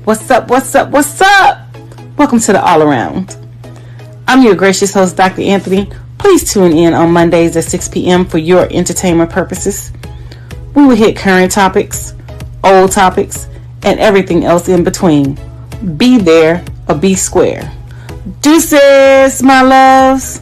What's up? What's up? What's up? Welcome to the All Around. I'm your gracious host, Dr. Anthony. Please tune in on Mondays at 6 p.m. for your entertainment purposes. We will hit current topics, old topics, and everything else in between. Be there or be square. Deuces, my loves.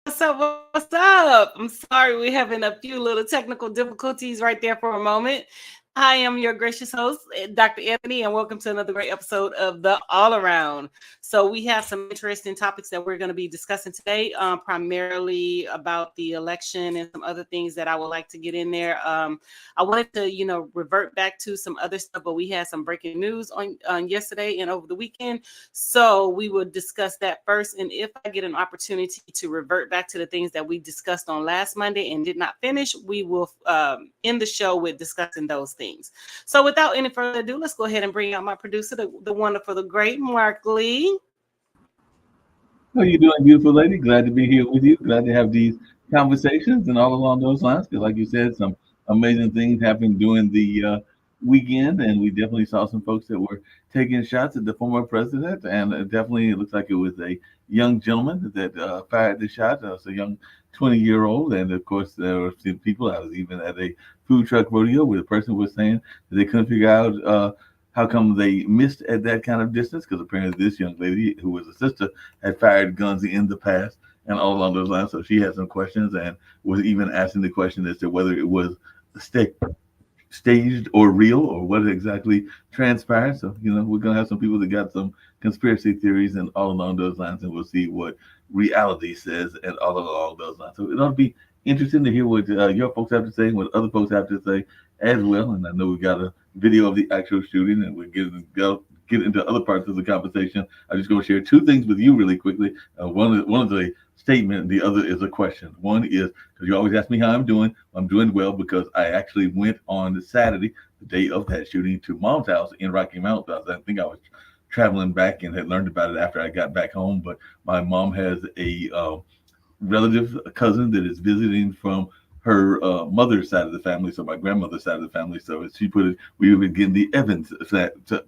What's up? What's up? I'm sorry we're having a few little technical difficulties right there for a moment. I am your gracious host, Dr. Anthony, and welcome to another great episode of The All Around. So we have some interesting topics that we're going to be discussing today, primarily about the election and some other things that I would like to get in there. I wanted to, revert back to some other stuff, but we had some breaking news on yesterday and over the weekend. So we will discuss that first. And if I get an opportunity to revert back to the things that we discussed on last Monday and did not finish, we will end the show with discussing those things. So without any further ado, let's go ahead and bring out my producer, the wonderful, the great Mark Lee. How are you doing, beautiful lady? Glad to be here with you. Glad to have these conversations and all along those lines. Because, like you said, some amazing things happened during the weekend, and we definitely saw some folks that were taking shots at the former president. And it looks like it was a young gentleman that fired the shot. It's a young 20-year-old, and of course, there were some people. I was even at a food truck rodeo where the person was saying that they couldn't figure out. How come they missed at that kind of distance? Because apparently this young lady, who was a sister, had fired guns in the past and all along those lines. So she had some questions and was even asking the question as to whether it was staged or real or what exactly transpired. So, we're going to have some people that got some conspiracy theories and all along those lines, and we'll see what reality says and all along those lines. So it ought to be interesting to hear what your folks have to say, what other folks have to say as well. And I know we got a video of the actual shooting, and we're get into other parts of the conversation. I'm just going to share two things with you really quickly. One of the statement, the other is a question. One is, because you always ask me how I'm doing. I'm doing well because I actually went on Saturday, the day of that shooting, to Mom's house in Rocky Mount. I think I was traveling back and had learned about it after I got back home. But my mom has a a cousin that is visiting from her mother's side of the family, so my grandmother's side of the family. So as she put it, we were getting the Evans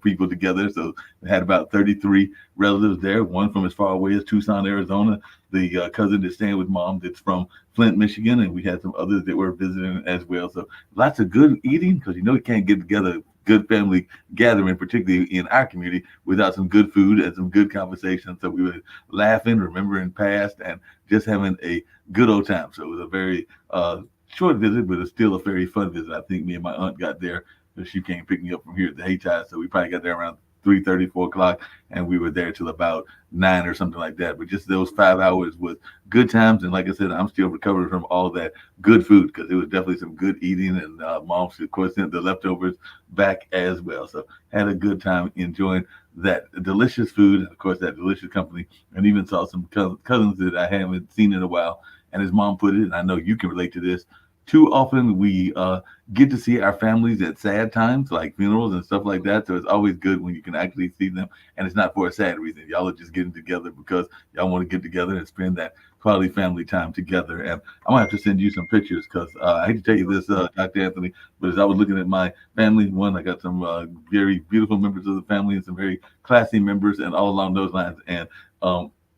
people together. So we had about 33 relatives there, one from as far away as Tucson, Arizona. The cousin that's staying with Mom that's from Flint, Michigan, and we had some others that were visiting as well. So lots of good eating, because you can't get together, good family gathering, particularly in our community, without some good food and some good conversation. So we were laughing, remembering past, and just having a good old time. So it was a very short visit, but it's still a very fun visit. I think me and my aunt got there, so she came pick me up from here at the Haytide. So we probably got there around 3:30, 4 o'clock, and we were there till about 9 or something like that. But just those 5 hours was good times. And like I said, I'm still recovering from all that good food, because it was definitely some good eating. And Mom, of course, sent the leftovers back as well. So had a good time enjoying that delicious food, of course, that delicious company, and even saw some cousins that I haven't seen in a while. And as Mom put it, and I know you can relate to this, too often we get to see our families at sad times, like funerals and stuff like that. So it's always good when you can actually see them, and it's not for a sad reason. Y'all are just getting together because y'all want to get together and spend that quality family time together. And I'm gonna have to send you some pictures, because I hate to tell you this, Dr. Anthony, but as I was looking at my family, one, I got some very beautiful members of the family and some very classy members, and all along those lines. And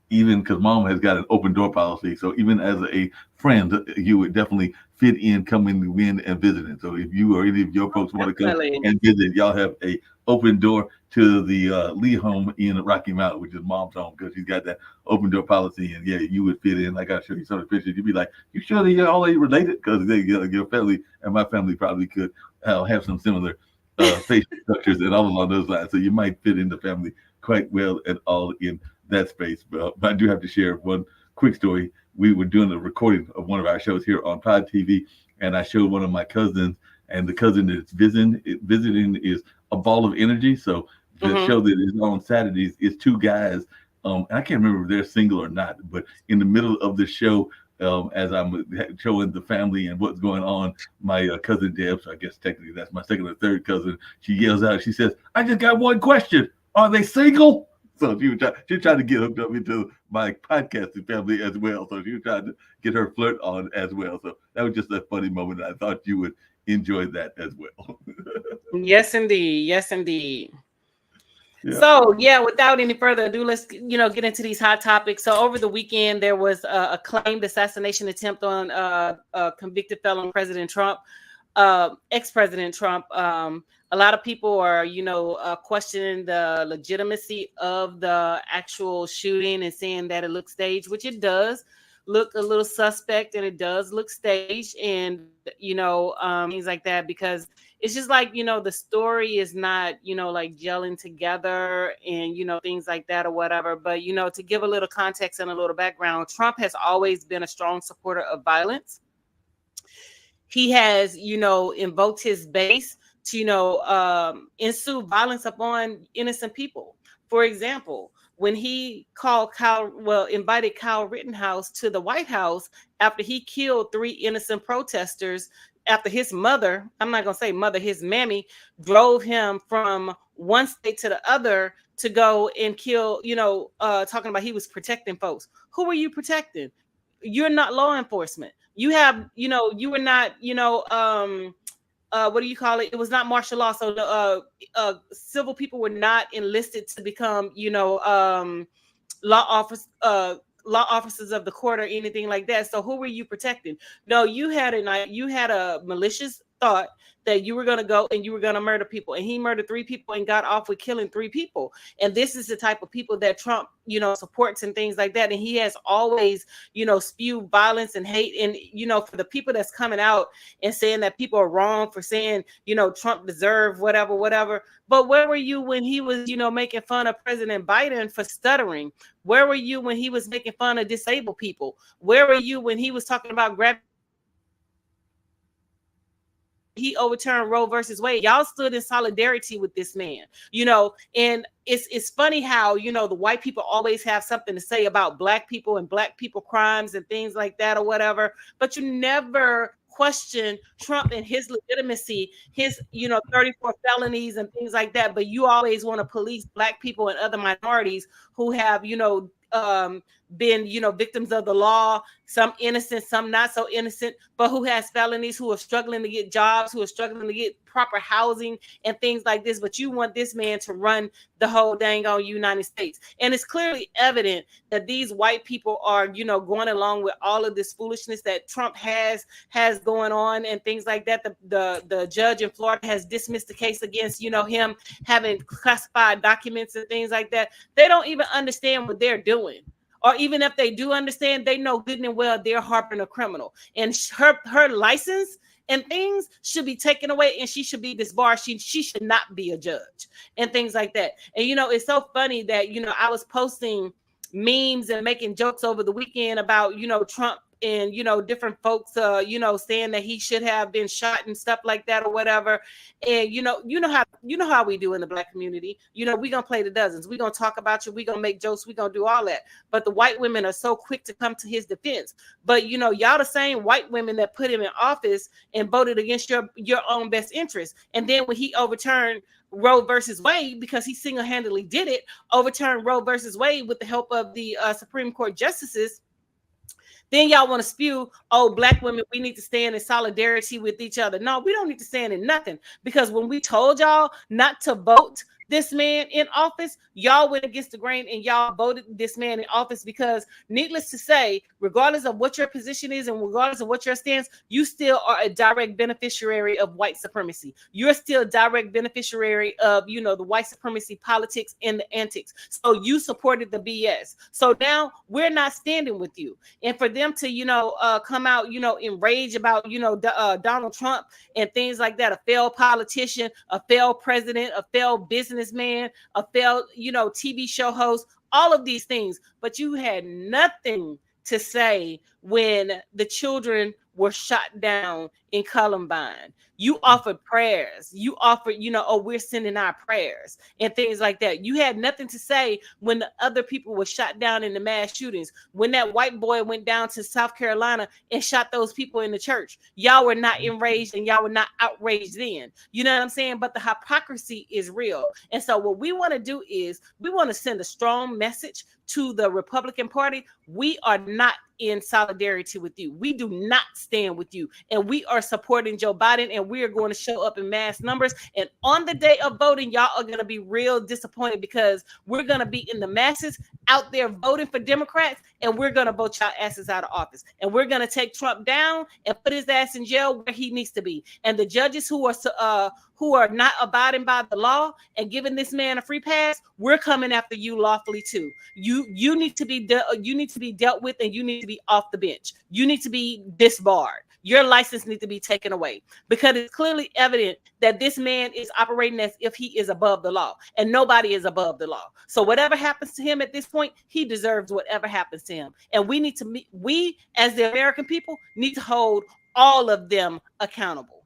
even because Mom has got an open door policy, so even as a friend, you would definitely fit in coming in and visiting. So if you or any of your folks want to come and visit, y'all have a open door to the Lee home in Rocky Mount, which is Mom's home, because she's got that open door policy. And yeah, you would fit in. Like, I'll show you some of the pictures. You'd be like, you sure that you're all related? Because your family and my family probably could have some similar facial structures and all along those lines. So you might fit in the family quite well and all in that space. But I do have to share one quick story. We were doing a recording of one of our shows here on Pod TV, and I showed one of my cousins, and the cousin that's visiting is a ball of energy. So the show that is on Saturdays is two guys. And I can't remember if they're single or not, but in the middle of the show, as I'm showing the family and what's going on. My cousin Deb, so I guess technically that's my second or third cousin, she yells out, she says, "I just got one question. Are they single?" So she was trying to get hooked up into my podcasting family as well. So she was trying to get her flirt on as well. So that was just a funny moment. I thought you would enjoy that as well. Yes, indeed. Yes, indeed. Yeah. So yeah, without any further ado, let's get into these hot topics. So over the weekend, there was a claimed assassination attempt on convicted felon President Trump, ex-President Trump. A lot of people are questioning the legitimacy of the actual shooting and saying that it looks staged, which it does look a little suspect, and it does look staged, and things like that, because it's just like, the story is not, like gelling together and, things like that or whatever. But, to give a little context and a little background, Trump has always been a strong supporter of violence. He has, invoked his base to, ensue violence upon innocent people. For example, when he invited Kyle Rittenhouse to the White House after he killed 3 innocent protesters, after his mother, I'm not going to say mother, his mammy drove him from one state to the other to go and kill, talking about he was protecting folks. Who were you protecting? You're not law enforcement. You have, you were not, what do you call it? It was not martial law. So the civil people were not enlisted to become, law officers of the court or anything like that. So who were you protecting? No, you had a malicious thought that you were going to go and you were going to murder people, and he murdered 3 people and got off with killing 3 people. And this is the type of people that Trump, supports and things like that. And he has always, spewed violence and hate. And, for the people that's coming out and saying that people are wrong for saying, Trump deserved whatever. But where were you when he was, making fun of President Biden for stuttering? Where were you when he was making fun of disabled people? Where were you when he was talking about he overturned Roe versus Wade? Y'all stood in solidarity with this man, and it's funny how, the white people always have something to say about black people and black people crimes and things like that or whatever, but you never question Trump and his legitimacy, his 34 felonies and things like that. But you always want to police black people and other minorities who have been victims of the law, some innocent, some not so innocent, but who has felonies, who are struggling to get jobs, who are struggling to get proper housing and things like this. But you want this man to run the whole dang on United States. And it's clearly evident that these white people are going along with all of this foolishness that Trump has going on and things like that. The judge in Florida has dismissed the case against him having classified documents and things like that. They don't even understand what they're doing. Or even if they do understand, they know good and well they're harboring a criminal. And her license and things should be taken away, and she should be disbarred. She should not be a judge and things like that. And, it's so funny that, I was posting memes and making jokes over the weekend about, Trump and, different folks, saying that he should have been shot and stuff like that or whatever. And, how we do in the black community, we going to play the dozens. We going to talk about you. We going to make jokes. We going to do all that. But the white women are so quick to come to his defense. But, y'all the same white women that put him in office and voted against your own best interest. And then when he overturned Roe versus Wade, because he single-handedly did it, overturned Roe versus Wade with the help of the Supreme Court justices, then y'all want to spew, black women, we need to stand in solidarity with each other. No, we don't need to stand in nothing, because when we told y'all not to vote this man in office, y'all went against the grain and y'all voted this man in office, because needless to say, regardless of what your position is and regardless of what your stance, you still are a direct beneficiary of white supremacy. You're still a direct beneficiary of, the white supremacy politics and the antics. So you supported the BS. So now we're not standing with you. And for them to, come out, enraged about, Donald Trump and things like that, a failed politician, a failed president, a failed businessman, a failed, TV show host, all of these things. But you had nothing to say when the children were shot down in Columbine. You offered prayers. You offered, oh, we're sending our prayers and things like that. You had nothing to say when the other people were shot down in the mass shootings. When that white boy went down to South Carolina and shot those people in the church, y'all were not enraged and y'all were not outraged then. You know what I'm saying? But the hypocrisy is real. And so what we want to do is we want to send a strong message to the Republican Party. We are not in solidarity with you. We do not stand with you. And we are supporting Joe Biden, and we are going to show up in mass numbers. And on the day of voting, y'all are going to be real disappointed because we're going to be in the masses out there voting for Democrats, and we're going to vote y'all asses out of office. And we're going to take Trump down and put his ass in jail where he needs to be. And the judges who are not abiding by the law and giving this man a free pass, we're coming after you lawfully too. You need to be dealt with, and you need to be off the bench. You need to be disbarred. Your license needs to be taken away because it's clearly evident that this man is operating as if he is above the law, and nobody is above the law. So whatever happens to him at this point, he deserves whatever happens to him. And we as the American people need to hold all of them accountable.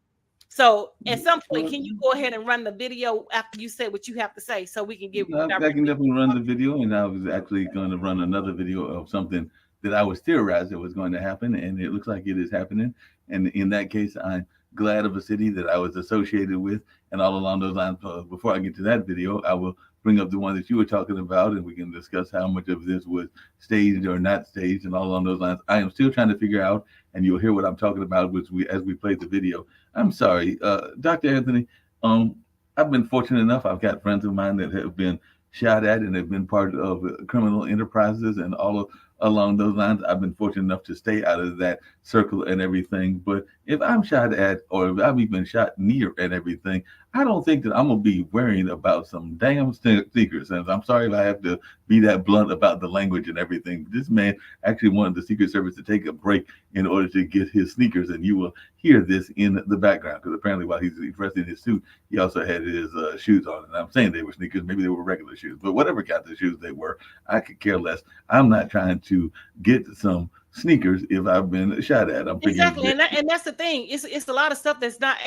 So at some point, can you go ahead and run the video after you say what you have to say so we can give I can definitely run the video, and I was actually going to run another video of something that I was theorized it was going to happen, and it looks like it is happening. And in that case, I'm glad of a city that I was associated with, and all along those lines. Before I get to that video, I will bring up the one that you were talking about, and we can discuss how much of this was staged or not staged, and all along those lines. I am still trying to figure out, and you'll hear what I'm talking about as we play the video. I'm sorry, Dr. Anthony. I've been fortunate enough. I've got friends of mine that have been shot at and have been part of criminal enterprises and all along those lines. I've been fortunate enough to stay out of that circle and everything. But if I'm shot at, or if I've even shot near and everything, I don't think that I'm going to be worrying about some damn sneakers. And I'm sorry if I have to be that blunt about the language and everything. This man actually wanted the Secret Service to take a break in order to get his sneakers. And you will hear this in the background because apparently while he's dressed in his suit, he also had his shoes on. And I'm saying they were sneakers. Maybe they were regular shoes. But whatever kind of shoes they were, I could care less. I'm not trying to get some sneakers if I've been shot at. Exactly, and that's the thing. It's a lot of stuff that's not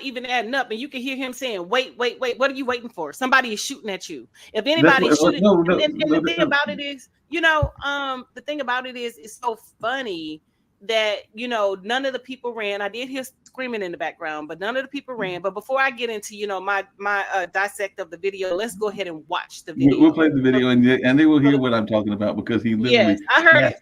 even adding up, and you can hear him saying, "Wait, what are you waiting for? Somebody is shooting at you. If anybody's shooting," the thing about it is, the thing about it is, it's so funny that none of the people ran. I did hear screaming in the background, but none of the people ran. But before I get into my dissect of the video, let's go ahead and watch the video. We'll play the video, and they will hear what I'm talking about because he literally I heard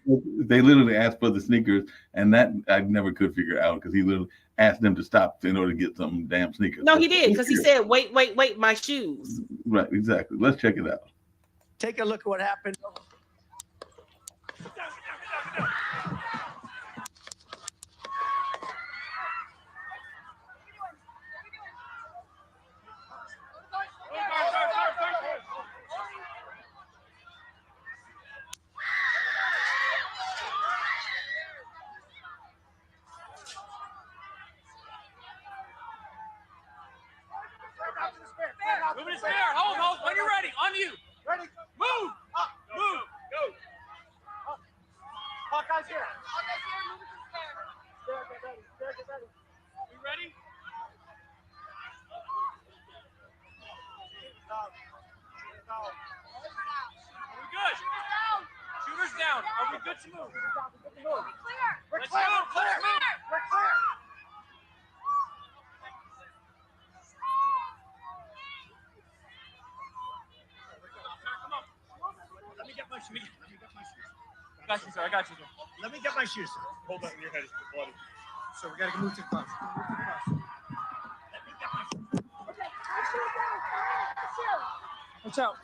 they literally asked for the sneakers, and that I never could figure out because he literally asked them to stop in order to get some damn sneakers. No, he did because he said, "Wait, my shoes." Right, exactly. Let's check it out. Take a look at what happened. Moving his hair. Hold. When you're ready. On you. Ready. Move. Up. Move. Go. Up. Hawkeye's here. Hawkeye's here. Move it to the stair. Stair, get ready. Stair, get ready. You ready? Are we good? Shooter's down. Are we good to move? We're clear. Let's move. Let's move. We're clear. Let me get my shoes. I got you, sir. Let me get my shoes, sir. Hold on, your head is bloody. So we gotta move to the cross. Let me get my shoes. Okay, watch out.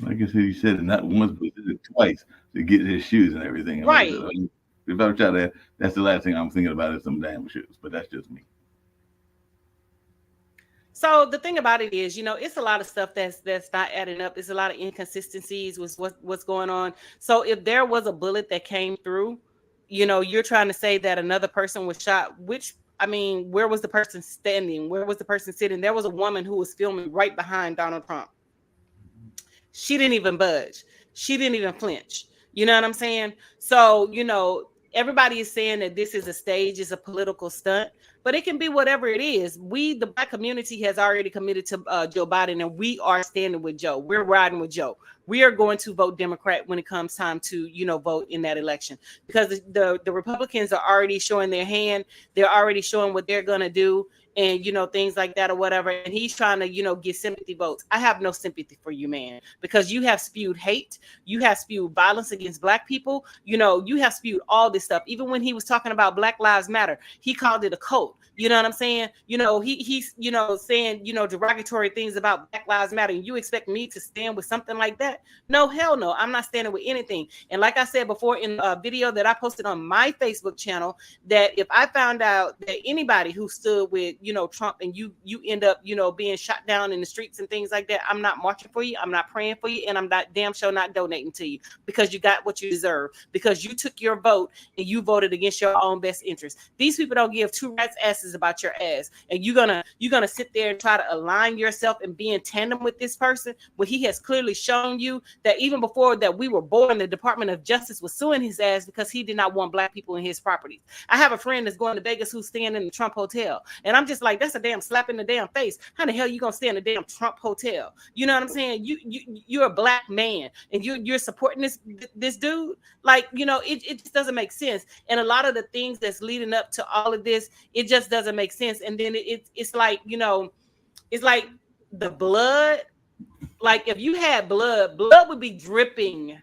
Like I said, you said it not once, but twice to get his shoes and everything. And like I Right. said, if I were trying to, that's the last thing I'm thinking about is some damn shoes. But that's just me. So the thing about it is, it's a lot of stuff that's not adding up. It's a lot of inconsistencies with what's going on. So if there was a bullet that came through, you're trying to say that another person was shot, which I mean, where was the person standing? Where was the person sitting? There was a woman who was filming right behind Donald Trump. She didn't even budge. She didn't even flinch. You know what I'm saying? So, everybody is saying that this is a stage, is a political stunt, but it can be whatever it is. The Black community has already committed to Joe Biden, and we are standing with Joe. We're riding with Joe. We are going to vote Democrat when it comes time to, vote in that election, because the Republicans are already showing their hand. They're already showing what they're going to do, and things like that or whatever. And he's trying to get sympathy votes. I have no sympathy for you, man, because you have spewed hate, you have spewed violence against Black people, you have spewed all this stuff. Even when he was talking about Black Lives Matter, he called it a cult. You know what I'm saying? He's saying derogatory things about Black Lives Matter, and you expect me to stand with something like that? No, hell no. I'm not standing with anything. And like I said before in a video that I posted on my Facebook channel, that if I found out that anybody who stood with Trump and you end up being shot down in the streets and things like that, I'm not marching for you, I'm not praying for you, and I'm not damn sure not donating to you, because you got what you deserve, because you took your vote and you voted against your own best interest. These people don't give two rats asses about your ass, and you're gonna sit there and try to align yourself and be in tandem with this person when he has clearly shown you that even before that we were born, the Department of Justice was suing his ass because he did not want Black people in his properties. I have a friend that's going to Vegas who's staying in the Trump Hotel, and I'm just like, that's a damn slap in the damn face. How the hell you gonna stay in a damn Trump hotel? You know what I'm saying? You're a Black man and you're supporting this dude. Like, it just doesn't make sense. And a lot of the things that's leading up to all of this, it just doesn't make sense. And then it's like, it's like the blood. Like if you had blood would be dripping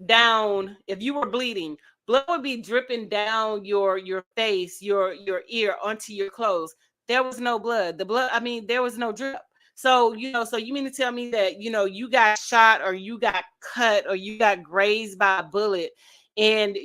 down. If you were bleeding, blood would be dripping down your face, your ear, onto your clothes. There was no blood. There was no drip. So, so you mean to tell me that, you got shot or you got cut or you got grazed by a bullet and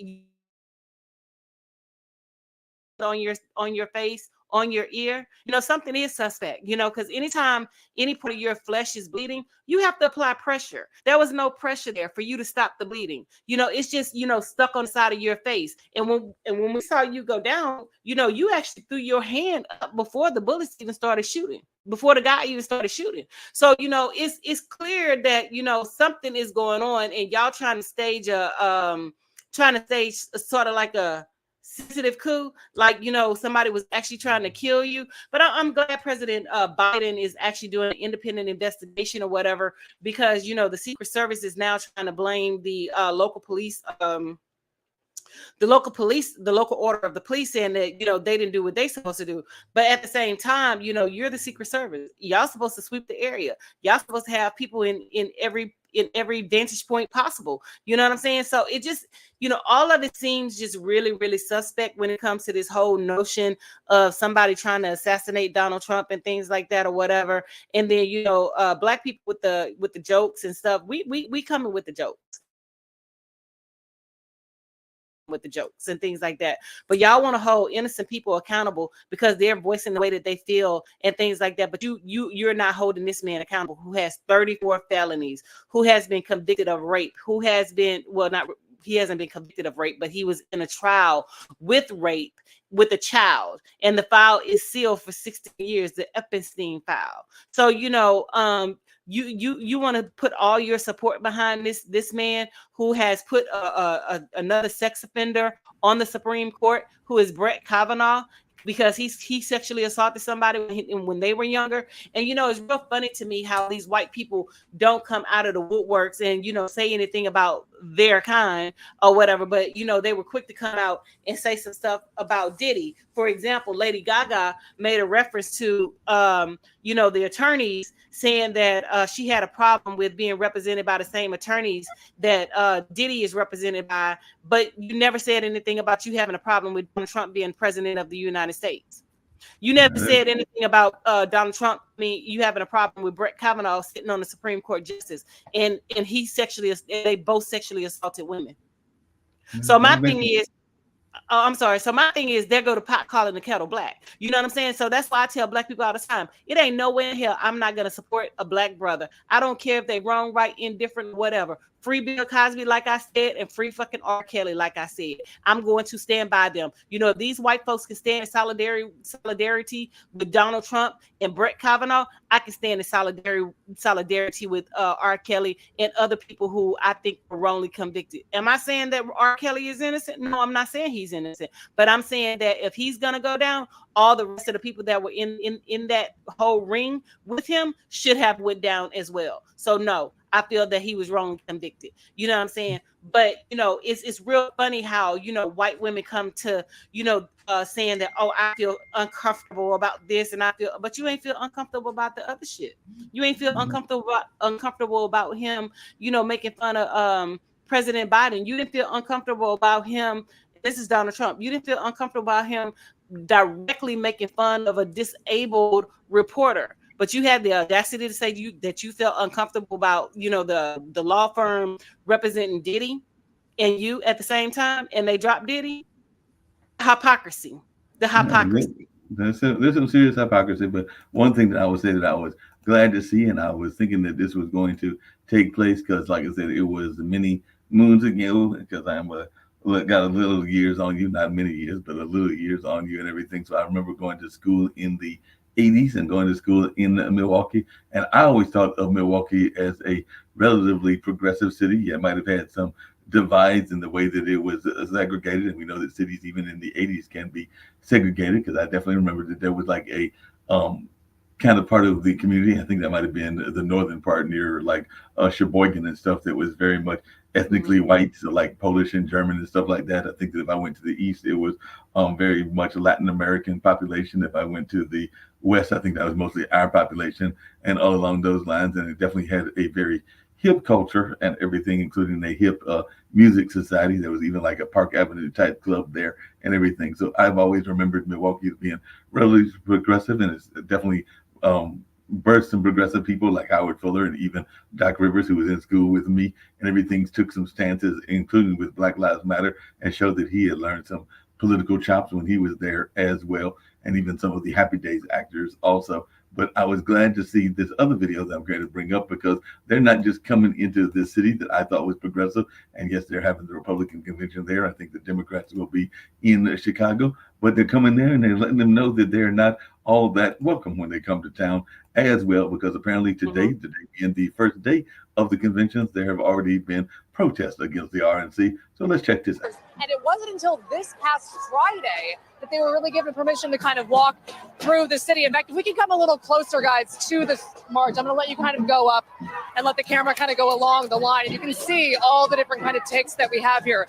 on your face, on your ear, something is suspect, because anytime any part of your flesh is bleeding, you have to apply pressure. There was no pressure there for you to stop the bleeding. It's just, stuck on the side of your face. And when we saw you go down, you actually threw your hand up before the bullets even started shooting, before the guy even started shooting. So, it's clear that, something is going on, and y'all trying to stage sort of like a sensitive coup, like somebody was actually trying to kill you. But I'm glad President Biden is actually doing an independent investigation or whatever, because the Secret Service is now trying to blame the local police, the local order of the police, saying that they didn't do what they supposed to do. But at the same time, you're the Secret Service. Y'all supposed to sweep the area. Y'all supposed to have people in every vantage point possible. You know what I'm saying? So it just, all of it seems just really, really suspect when it comes to this whole notion of somebody trying to assassinate Donald Trump and things like that or whatever. And then, Black people with the jokes and stuff, we coming with the jokes. With the jokes and things like that, but y'all want to hold innocent people accountable because they're voicing the way that they feel and things like that. But you're not holding this man accountable, who has 34 felonies, who has been convicted of rape, who has been, well, not, he hasn't been convicted of rape, but he was in a trial with rape with a child, and the file is sealed for 16 years, the Epstein file. So you want to put all your support behind this man who has put another sex offender on the Supreme Court, who is Brett Kavanaugh, because he sexually assaulted somebody when they were younger. And it's real funny to me how these white people don't come out of the woodworks and say anything about their kind or whatever, but they were quick to come out and say some stuff about Diddy. For example, Lady Gaga made a reference to the attorneys, saying that she had a problem with being represented by the same attorneys that Diddy is represented by, but you never said anything about you having a problem with Donald Trump being president of the United States. You never said anything about Donald Trump. I mean, you having a problem with Brett Kavanaugh sitting on the Supreme Court justice, and they both sexually assaulted women. So my thing is, I'm sorry. So my thing is, there go the pot calling the kettle black. You know what I'm saying? So that's why I tell black people all the time, it ain't nowhere in hell I'm not going to support a black brother. I don't care if they wrong, right, indifferent, whatever. Free Bill Cosby, like I said, and free fucking R. Kelly, like I said. I'm going to stand by them. You know, if these white folks can stand in solidarity with Donald Trump and Brett Kavanaugh, I can stand in solidarity with R. Kelly and other people who I think were wrongly convicted. Am I saying that R. Kelly is innocent? No, I'm not saying he's innocent. But I'm saying that if he's going to go down, all the rest of the people that were in that whole ring with him should have went down as well. So no, I feel that he was wrongly convicted. You know what I'm saying? But, you know, it's real funny how, you know, white women come to, you know, saying that, oh, I feel uncomfortable about this, and but you ain't feel uncomfortable about the other shit. You ain't feel uncomfortable about him, you know, making fun of President Biden. You didn't feel uncomfortable about him. This is Donald Trump. You didn't feel uncomfortable about him directly making fun of a disabled reporter. But you had the audacity to say that you felt uncomfortable about, you know, the law firm representing Diddy and you at the same time, and they dropped Diddy. Hypocrisy. The hypocrisy. There's some serious hypocrisy. But one thing that I would say that I was glad to see, and I was thinking that this was going to take place because, like I said, it was many moons ago, because got a little years on you, not many years, but a little years on you and everything. So I remember going to school in the 80s and going to school in Milwaukee. And I always thought of Milwaukee as a relatively progressive city. Yeah, it might have had some divides in the way that it was segregated. And we know that cities, even in the 80s, can be segregated, because I definitely remember that there was like a kind of part of the community. I think that might have been the northern part near like Sheboygan and stuff, that was very much ethnically white, so like Polish and German and stuff like that. I think that if I went to the east, it was very much Latin American population. If I went to the west, I think that was mostly our population, and all along those lines. And it definitely had a very hip culture and everything, including a hip music society. There was even like a Park Avenue type club there and everything. So I've always remembered Milwaukee as being relatively progressive, and it's definitely birthed some progressive people like Howard Fuller and even Doc Rivers, who was in school with me and everything, took some stances, including with Black Lives Matter, and showed that he had learned some political chops when he was there as well, and even some of the Happy Days actors also. But I was glad to see this other video that I'm going to bring up, because they're not just coming into this city that I thought was progressive. And yes, they're having the Republican convention there. I think the Democrats will be in Chicago, but they're coming there and they're letting them know that they're not all that welcome when they come to town as well, because apparently today being the first day of the conventions, there have already been protests against the RNC. So let's check this out. And it wasn't until this past Friday that they were really given permission to kind of walk through the city. In fact, if we can come a little closer, guys, to this march, I'm going to let you kind of go up and let the camera kind of go along the line. And you can see all the different kind of takes that we have here.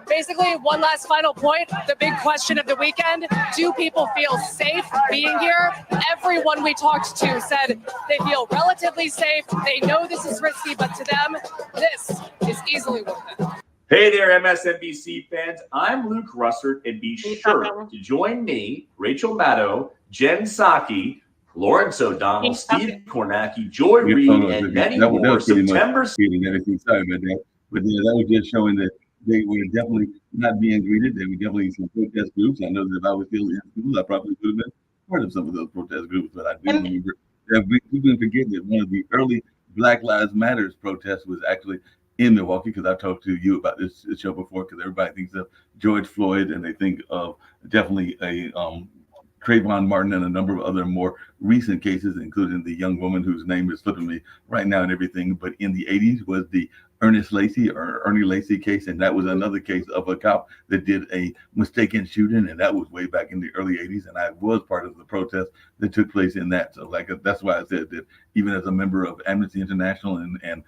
Basically, one last final point, the big question of the weekend: do people feel safe being here? Everyone we talked to said they feel relatively safe. They know this is risky, but to them, this is easily worth it. Hey there, MSNBC fans. I'm Luke Russert, and be sure to join me, Rachel Maddow, Jen Psaki, Lawrence O'Donnell, Steve Kornacki, Joy Reid, and many more. September. Sorry about that. But yeah, that was just showing that they were definitely not being greeted. There were definitely some protest groups. I know that if I was still in school, I probably would have been part of some of those protest groups. But I do remember that we can forget that one of the early Black Lives Matters protests was actually in Milwaukee, because I've talked to you about this show before, because everybody thinks of George Floyd and they think of definitely a Trayvon Martin and a number of other more recent cases, including the young woman whose name is slipping me right now and everything. But in the 80s was the Ernest Lacey or Ernie Lacey case, and that was another case of a cop that did a mistaken shooting, and that was way back in the early 80s, and I was part of the protest that took place in that. So like that's why I said that even as a member of Amnesty International and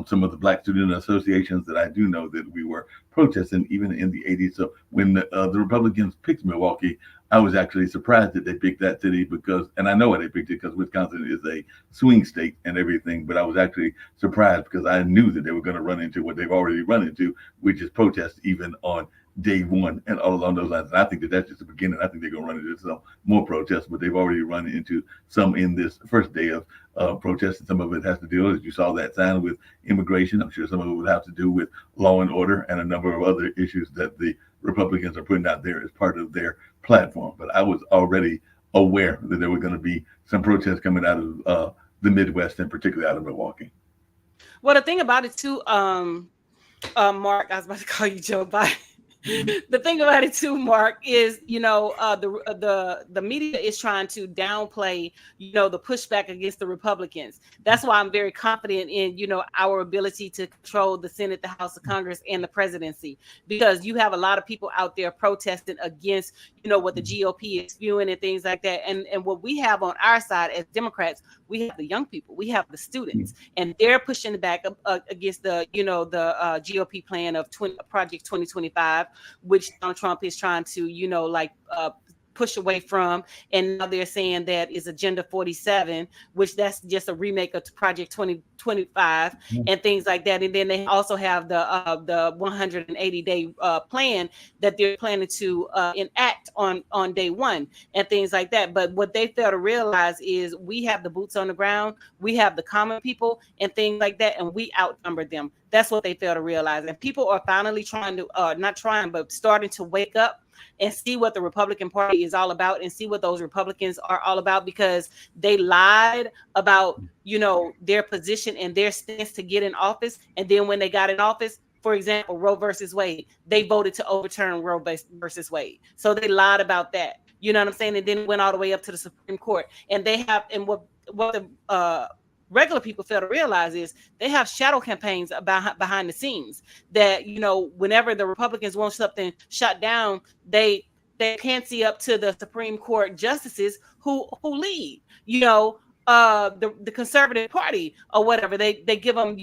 some of the Black student associations, that I do know that we were protesting even in the 80s. So when the Republicans picked Milwaukee, I was actually surprised that they picked that city, because, and I know why they picked it, because Wisconsin is a swing state and everything, but I was actually surprised because I knew that they were going to run into what they've already run into, which is protests even on day one and all along those lines. And I think that that's just the beginning. I think they're going to run into some more protests, but they've already run into some in this first day of protests. And some of it has to do, as you saw that sign, with immigration. I'm sure some of it would have to do with law and order and a number of other issues that the Republicans are putting out there as part of their platform. But I was already aware that there were going to be some protests coming out of the Midwest, and particularly out of Milwaukee. Well, the thing about it too, Mark, I was about to call you Joe Biden. The thing about it too, Mark, is the media is trying to downplay the pushback against the Republicans. That's why I'm very confident in our ability to control the Senate, the House of Congress, and the presidency, because you have a lot of people out there protesting against what the GOP is spewing and things like that. And what we have on our side as Democrats, we have the young people, we have the students, and they're pushing back against the GOP plan of Project 2025. Which Donald Trump is trying to, push away from. And now they're saying that is Agenda 47, which that's just a remake of Project 2025 and things like that. And then they also have the 180-day plan that they're planning to enact on day one and things like that. But what they fail to realize is we have the boots on the ground, we have the common people and things like that, and we outnumber them. That's what they fail to realize. And people are finally starting to wake up and see what the Republican Party is all about and see what those Republicans are all about, because they lied about, their position and their stance to get in office. And then when they got in office, for example, Roe versus Wade, they voted to overturn Roe versus Wade. So they lied about that. You know what I'm saying? And then it went all the way up to the Supreme Court. And they have, and what the regular people fail to realize is they have shadow campaigns behind the scenes that, whenever the Republicans want something shut down, they can't see up to the Supreme Court justices who lead, the conservative party or whatever. They give them,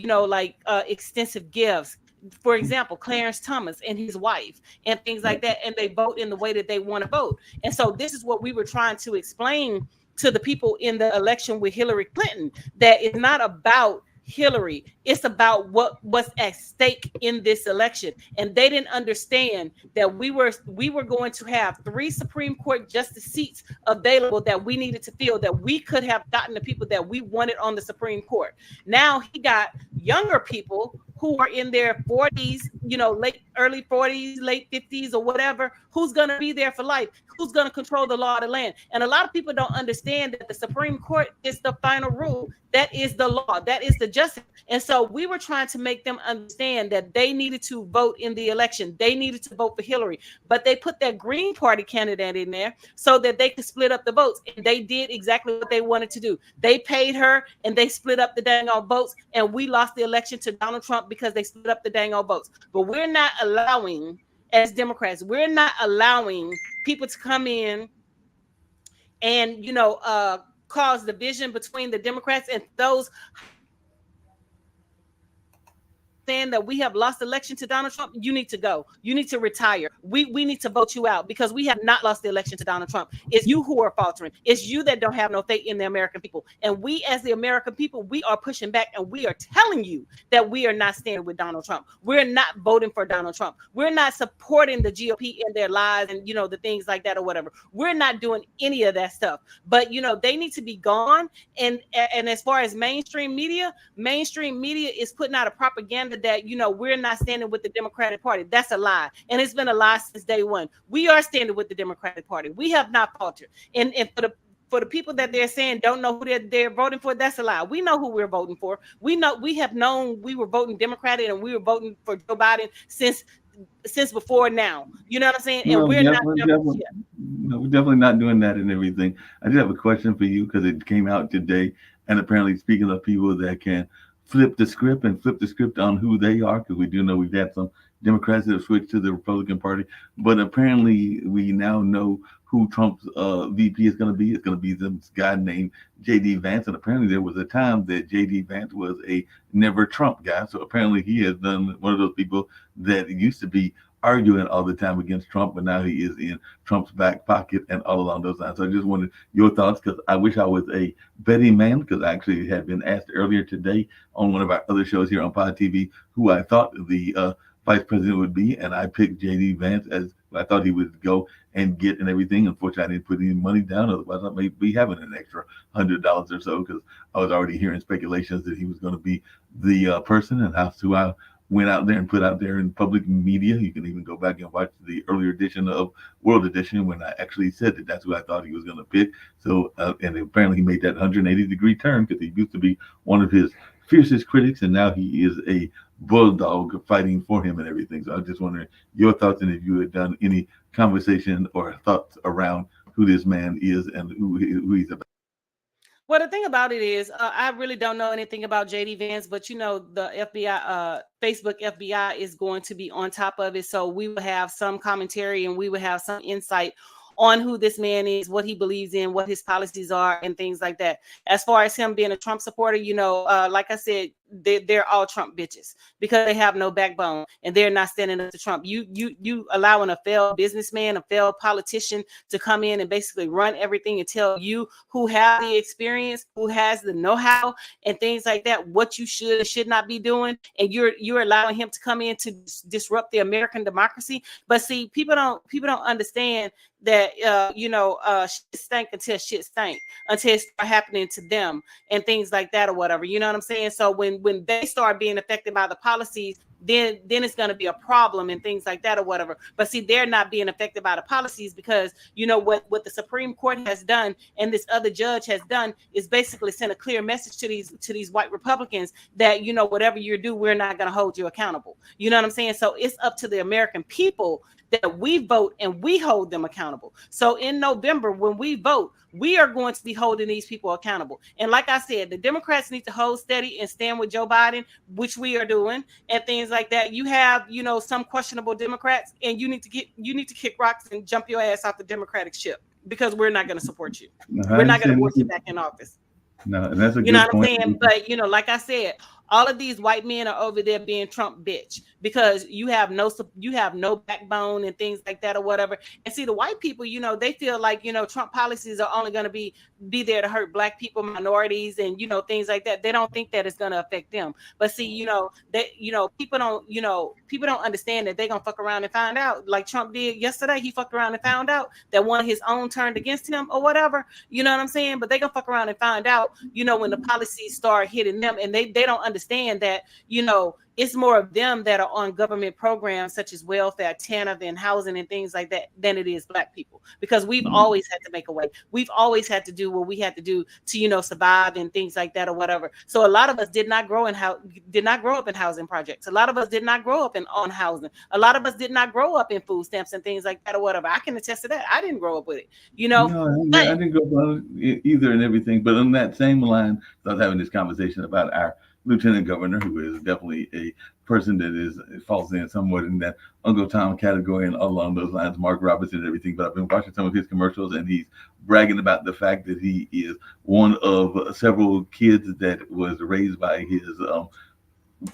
extensive gifts. For example, Clarence Thomas and his wife and things like that. And they vote in the way that they want to vote. And so this is what we were trying to explain to the people in the election with Hillary Clinton, that it's not about Hillary, it's about what's at stake in this election. And they didn't understand that we were going to have 3 Supreme Court justice seats available that we needed to fill, that we could have gotten the people that we wanted on the Supreme Court. Now he got younger people who are in their 40s, early 40s, late 50s or whatever, who's going to be there for life, who's going to control the law of the land. And a lot of people don't understand that the Supreme Court is the final rule. That is the law. That is the justice. And so we were trying to make them understand that they needed to vote in the election. They needed to vote for Hillary, but they put that Green Party candidate in there so that they could split up the votes. And they did exactly what they wanted to do. They paid her and they split up the dang old votes. And we lost the election to Donald Trump because they split up the dang old votes. But we're not allowing, as Democrats, we're not allowing people to come in and, cause division between the Democrats and those saying that we have lost the election to Donald Trump. You need to go. You need to retire. We need to vote you out because we have not lost the election to Donald Trump. It's you who are faltering. It's you that don't have no faith in the American people. And we, as the American people, we are pushing back and we are telling you that we are not standing with Donald Trump. We're not voting for Donald Trump. We're not supporting the GOP in their lies and, the things like that or whatever. We're not doing any of that stuff. But, they need to be gone. And as far as mainstream media is putting out a propaganda that, we're not standing with the Democratic Party. That's a lie. And it's been a lie since day one. We are standing with the Democratic Party. We have not faltered. And for the people that they're saying don't know who they're voting for, that's a lie. We know who we're voting for. We have known we were voting Democratic and we were voting for Joe Biden since before now. You know what I'm saying? And we're definitely not doing that and everything. I just have a question for you because it came out today. And apparently, speaking of people that can flip the script on who they are, because we do know we've had some Democrats that have switched to the Republican Party, but apparently we now know who Trump's VP is going to be. It's going to be this guy named J.D. Vance, and apparently there was a time that J.D. Vance was a never Trump guy, so apparently he has done one of those people that used to be arguing all the time against Trump, but now he is in Trump's back pocket and all along those lines. So I just wanted your thoughts, because I wish I was a betting man, because I actually had been asked earlier today on one of our other shows here on Pod TV who I thought the vice president would be, and I picked J.D. Vance as I thought he would go and get and everything. Unfortunately, I didn't put any money down. Otherwise, I may be having an extra $100 or so because I was already hearing speculations that he was going to be the person. And who I went out there and put out there in public media. You can even go back and watch the earlier edition of World Edition when I actually said that that's who I thought he was going to pick. So, and apparently he made that 180-degree turn because he used to be one of his fiercest critics, and now he is a bulldog fighting for him and everything. So I was just wondering your thoughts and if you had done any conversation or thoughts around who this man is and who he's about. Well, the thing about it is, I really don't know anything about JD Vance, but you know, the FBI, Facebook FBI is going to be on top of it. So we will have some commentary and we will have some insight on who this man is, what he believes in, what his policies are, and things like that. As far as him being a Trump supporter, you know, like I said, they're all Trump bitches because they have no backbone and they're not standing up to Trump. You allowing a failed businessman, a failed politician to come in and basically run everything and tell you who have the experience, who has the know-how and things like that, what you should and should not be doing. And you're allowing him to come in to disrupt the American democracy. But see, people don't understand that shit stink until shit stank, until it start happening to them and things like that or whatever. You know what I'm saying? So when they start being affected by the policies, then it's going to be a problem and things like that or whatever. But see, they're not being affected by the policies because you know what the Supreme Court has done and this other judge has done is basically send a clear message to these white Republicans that, you know, whatever you do, we're not going to hold you accountable. You know what I'm saying? So it's up to the American people that we vote and we hold them accountable. So in November, when we vote, we are going to be holding these people accountable. And like I said, the Democrats need to hold steady and stand with Joe Biden, which we are doing, and things like that. You have, you know, some questionable Democrats, and you need to kick rocks and jump your ass off the Democratic ship because we're not going to support you. We're not going to put you back in office. No, and that's a you know good what point. I'm saying? But you know, like I said, all of these white men are over there being Trump bitch because you have no backbone and things like that or whatever. And see, the white people, you know, they feel like, you know, Trump policies are only going to be there to hurt black people, minorities, and, you know, things like that. They don't think that it's going to affect them. But see, you know, people don't understand that they're going to fuck around and find out, like Trump did yesterday. He fucked around and found out that one of his own turned against him or whatever. You know what I'm saying? But they're going to fuck around and find out, you know, when the policies start hitting them, and they don't understand that, you know, it's more of them that are on government programs such as welfare, TANF, and housing and things like that than it is black people, because we've always had to make a way. We've always had to do what we had to do to, you know, survive and things like that or whatever. So a lot of us did not grow up in housing projects. A lot of us did not grow up on housing. A lot of us did not grow up in food stamps and things like that or whatever. I can attest to that. I didn't grow up with it, you know. No, I didn't grow up either and everything. But on that same line, I was having this conversation about our lieutenant governor, who is definitely a person that falls in somewhat in that Uncle Tom category and all along those lines, Mark Robinson and everything. But I've been watching some of his commercials, and he's bragging about the fact that he is one of several kids that was raised by his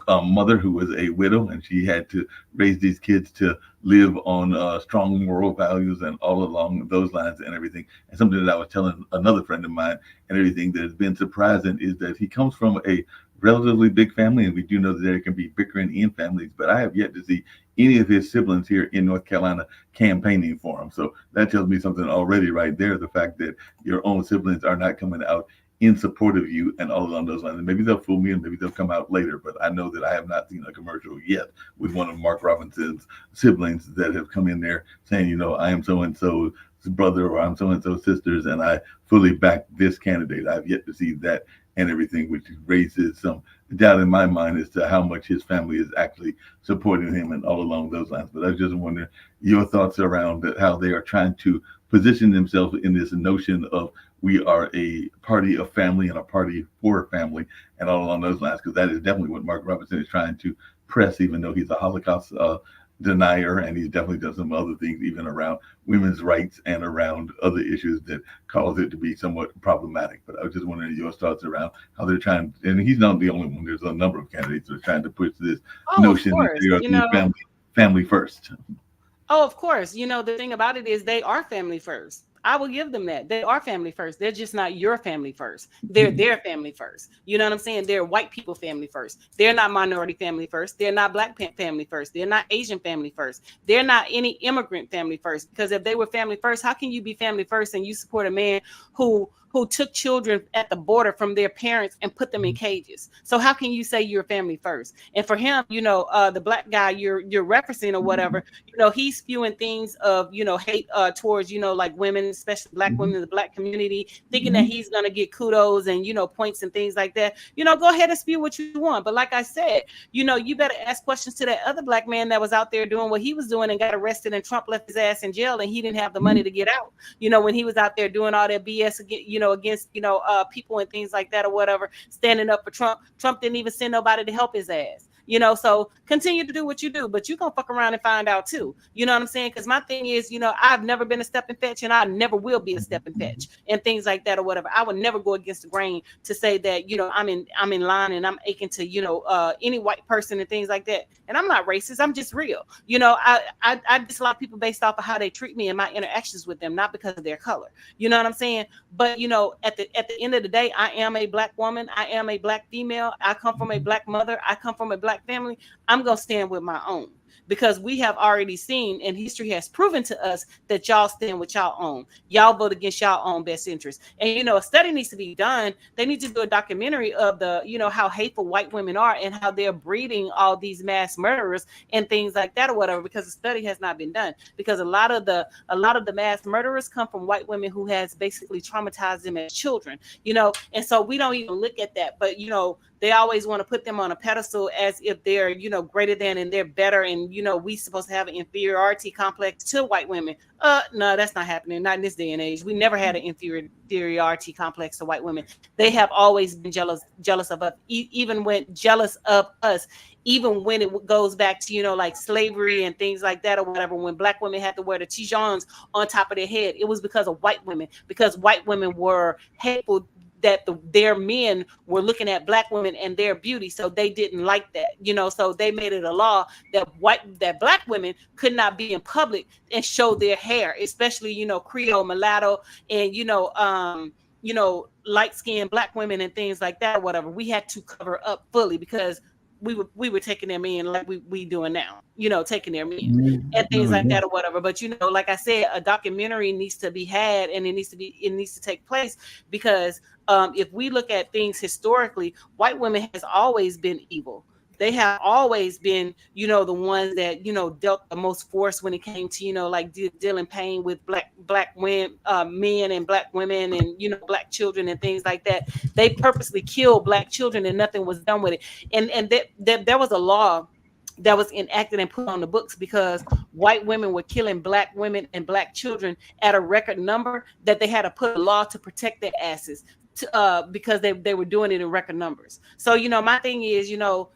mother, who was a widow, and she had to raise these kids to live on strong moral values and all along those lines and everything. And something that I was telling another friend of mine and everything that has been surprising is that he comes from a relatively big family, and we do know that there can be bickering in families, but I have yet to see any of his siblings here in North Carolina campaigning for him. So that tells me something already right there, the fact that your own siblings are not coming out in support of you and all along those lines. And maybe they'll fool me and maybe they'll come out later, but I know that I have not seen a commercial yet with one of Mark Robinson's siblings that have come in there saying, you know, I am so-and-so's brother or I'm so-and-so's sisters and I fully back this candidate. I've yet to see that and everything, which raises some doubt in my mind as to how much his family is actually supporting him and all along those lines. But I was just wondering your thoughts around how they are trying to position themselves in this notion of we are a party of family and a party for family and all along those lines, because that is definitely what Mark Robinson is trying to press, even though he's a Holocaust denier, and he's definitely done some other things even around women's rights and around other issues that cause it to be somewhat problematic. But I was just wondering your thoughts around how they're trying, and he's not the only one. There's a number of candidates that are trying to push this notion that they are family first. Oh, of course. You know, the thing about it is they are family first. I will give them that. They are family first. They're just not your family first. They're their family first. You know what I'm saying? They're white people family first. They're not minority family first. They're not black family first. They're not Asian family first. They're not any immigrant family first. Because if they were family first, how can you be family first and you support a man who took children at the border from their parents and put them in cages? So how can you say you're family first? And for him, you know, the black guy you're referencing or whatever, you know, he's spewing things of, you know, hate towards, you know, like women, especially black women in the black community, thinking that he's going to get kudos and, you know, points and things like that. You know, go ahead and spew what you want. But like I said, you know, you better ask questions to that other black man that was out there doing what he was doing and got arrested, and Trump left his ass in jail and he didn't have the money to get out. You know, when he was out there doing all that BS again, you know, against, you know, people and things like that or whatever, standing up for Trump. Trump didn't even send nobody to help his ass. You know, so continue to do what you do, but you gonna fuck around and find out too. You know what I'm saying? Because my thing is, you know, I've never been a step and fetch, and I never will be a step and fetch, and things like that or whatever. I would never go against the grain to say that, you know, I'm in line and I'm aching to, you know, any white person and things like that. And I'm not racist. I'm just real. You know, I dislike people based off of how they treat me and my interactions with them, not because of their color. You know what I'm saying? But you know, at the end of the day, I am a black woman. I am a black female. I come from a black mother. I come from a black family. I'm gonna stand with my own, because we have already seen, and history has proven to us, that y'all stand with y'all own. Y'all vote against y'all own best interest. And you know, a study needs to be done. They need to do a documentary of the, you know, how hateful white women are and how they're breeding all these mass murderers and things like that or whatever, because the study has not been done. Because a lot of the mass murderers come from white women who has basically traumatized them as children, you know. And so we don't even look at that. But you know, they always want to put them on a pedestal as if they're, you know, greater than and they're better, and you know, we supposed to have an inferiority complex to white women. No, that's not happening. Not in this day and age. We never had an inferiority complex to white women. They have always been jealous of us, even when it goes back to, you know, like slavery and things like that or whatever. When black women had to wear the tijuans on top of their head, it was because of white women, because white women were hateful, that their men were looking at black women and their beauty, so they didn't like that, you know. So they made it a law that black women could not be in public and show their hair, especially, you know, Creole, mulatto, and you know, light-skinned black women and things like that or whatever. We had to cover up fully because we were taking them in like we doing now, you know, taking them in and things like that or whatever. But you know, like I said, a documentary needs to be had, and it needs to take place, because if we look at things historically, white women has always been evil. They have always been, you know, the ones that, you know, dealt the most force when it came to, you know, like dealing pain with black women, men and black women, and, you know, black children and things like that. They purposely killed black children and nothing was done with it. And there was a law that was enacted and put on the books because white women were killing black women and black children at a record number, that they had to put a law to protect their asses because they were doing it in record numbers. So, you know, my thing is, you know,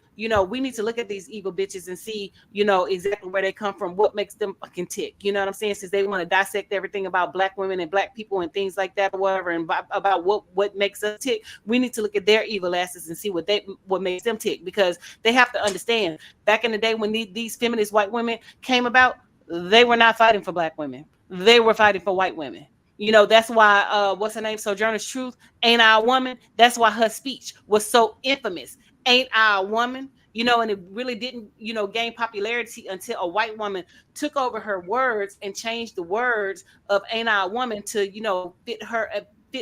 we need to look at these evil bitches and see, you know, exactly where they come from, what makes them fucking tick. You know what I'm saying? Since they want to dissect everything about black women and black people and things like that or whatever, and about what makes us tick, we need to look at their evil asses and see what makes them tick, because they have to understand, back in the day when these feminist white women came about, they were not fighting for black women. They were fighting for white women. You know, that's why, what's her name? Sojourner Truth, Ain't I a Woman? That's why her speech was so infamous. Ain't I a woman? You know, and it really didn't, you know, gain popularity until a white woman took over her words and changed the words of Ain't I a Woman to, you know, fit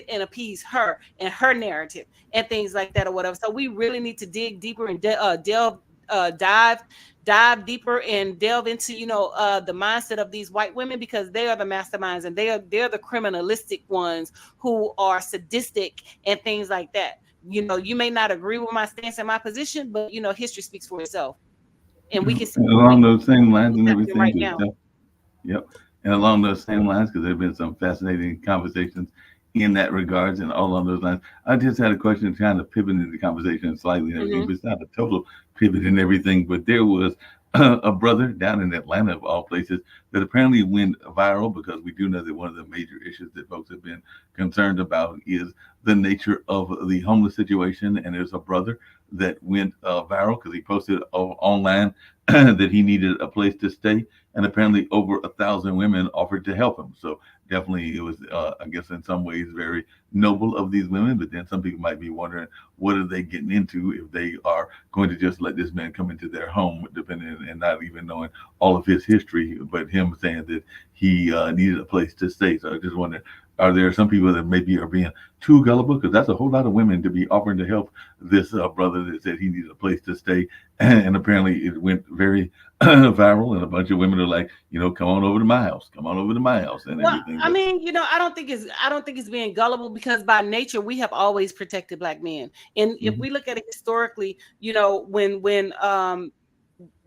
and appease her and her narrative and things like that or whatever. So we really need to dig deeper and dive deeper and delve into, you know, the mindset of these white women, because they are the masterminds and they're the criminalistic ones who are sadistic and things like that. You know, you may not agree with my stance and my position, but you know, history speaks for itself, and we can see along those same lines and everything right now. Yep, and along those same lines, because there have been some fascinating conversations in that regards, and all along those lines. I just had a question, trying to pivot into the conversation slightly and everything, but it's not a total pivot and everything. But there was a brother down in Atlanta, of all places, that apparently went viral, because we do know that one of the major issues that folks have been concerned about is the nature of the homeless situation. And there's a brother that went viral because he posted online that he needed a place to stay, and apparently over 1,000 women offered to help him. So definitely it was, I guess, in some ways very noble of these women. But then some people might be wondering, what are they getting into if they are going to just let this man come into their home, depending and not even knowing all of his history, but him saying that he needed a place to stay. So I just wonder, are there some people that maybe are being too gullible? Because that's a whole lot of women to be offering to help this brother that said he needed a place to stay. And apparently it went very viral, and a bunch of women are like, come on over to my house, come on over to my house, and everything. I mean, I don't think it's being gullible, because by nature we have always protected Black men. And if we look at it historically,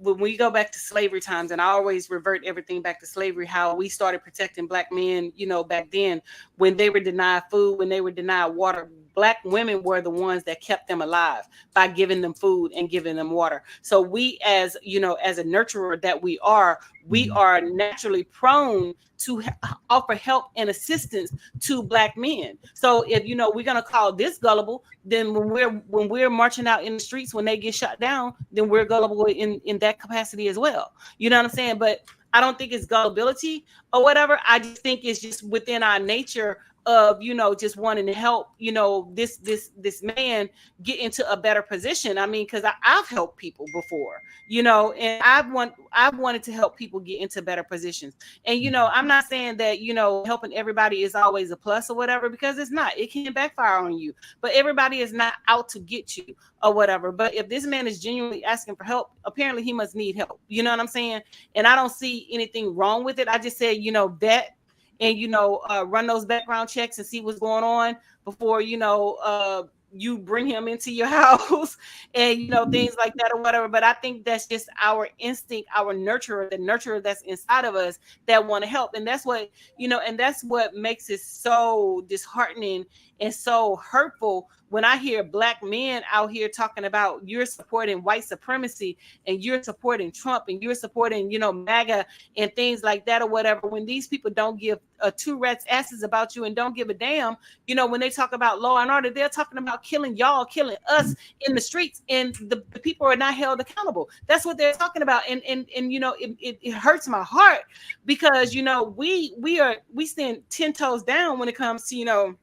when we go back to slavery times, and I always revert everything back to slavery, how we started protecting Black men, back then, when they were denied food, when they were denied water, Black women were the ones that kept them alive by giving them food and giving them water. So we, as a nurturer that we are naturally prone to offer help and assistance to Black men. So if we're gonna call this gullible, then when we're marching out in the streets when they get shot down, then we're gullible in that capacity as well. You know what I'm saying? But I don't think it's gullibility or whatever. I just think it's just within our nature of just wanting to help this man get into a better position. I mean, because I've helped people before, and I've wanted to help people get into better positions. And I'm not saying that helping everybody is always a plus or whatever, because it's not. It can backfire on you. But everybody is not out to get you or whatever. But if this man is genuinely asking for help, apparently he must need help. You know what I'm saying? And I don't see anything wrong with it. I just said vet and run those background checks and see what's going on before you bring him into your house and things like that or whatever. But I think that's just our instinct, our nurturer, the nurturer that's inside of us that want to help. And that's what and that's what makes it so disheartening and so hurtful when I hear Black men out here talking about you're supporting white supremacy and you're supporting Trump and you're supporting, MAGA and things like that or whatever, when these people don't give two rats asses about you and don't give a damn. When they talk about law and order, they're talking about killing y'all, killing us in the streets, and the people are not held accountable. That's what they're talking about. And it hurts my heart because, we stand 10 toes down when it comes to,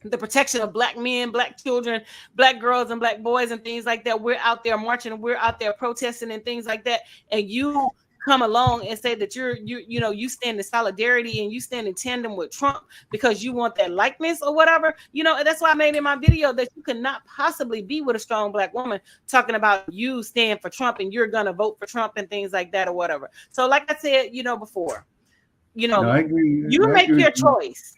the protection of Black men, Black children, Black girls, and Black boys, and things like that. We're out there marching and we're out there protesting and things like that. And you come along and say that you stand in solidarity and you stand in tandem with Trump because you want that likeness or whatever. That's why I made in my video that you cannot possibly be with a strong Black woman talking about you stand for Trump and you're gonna vote for Trump and things like that or whatever. So like I said, before, I agree. You make your choice.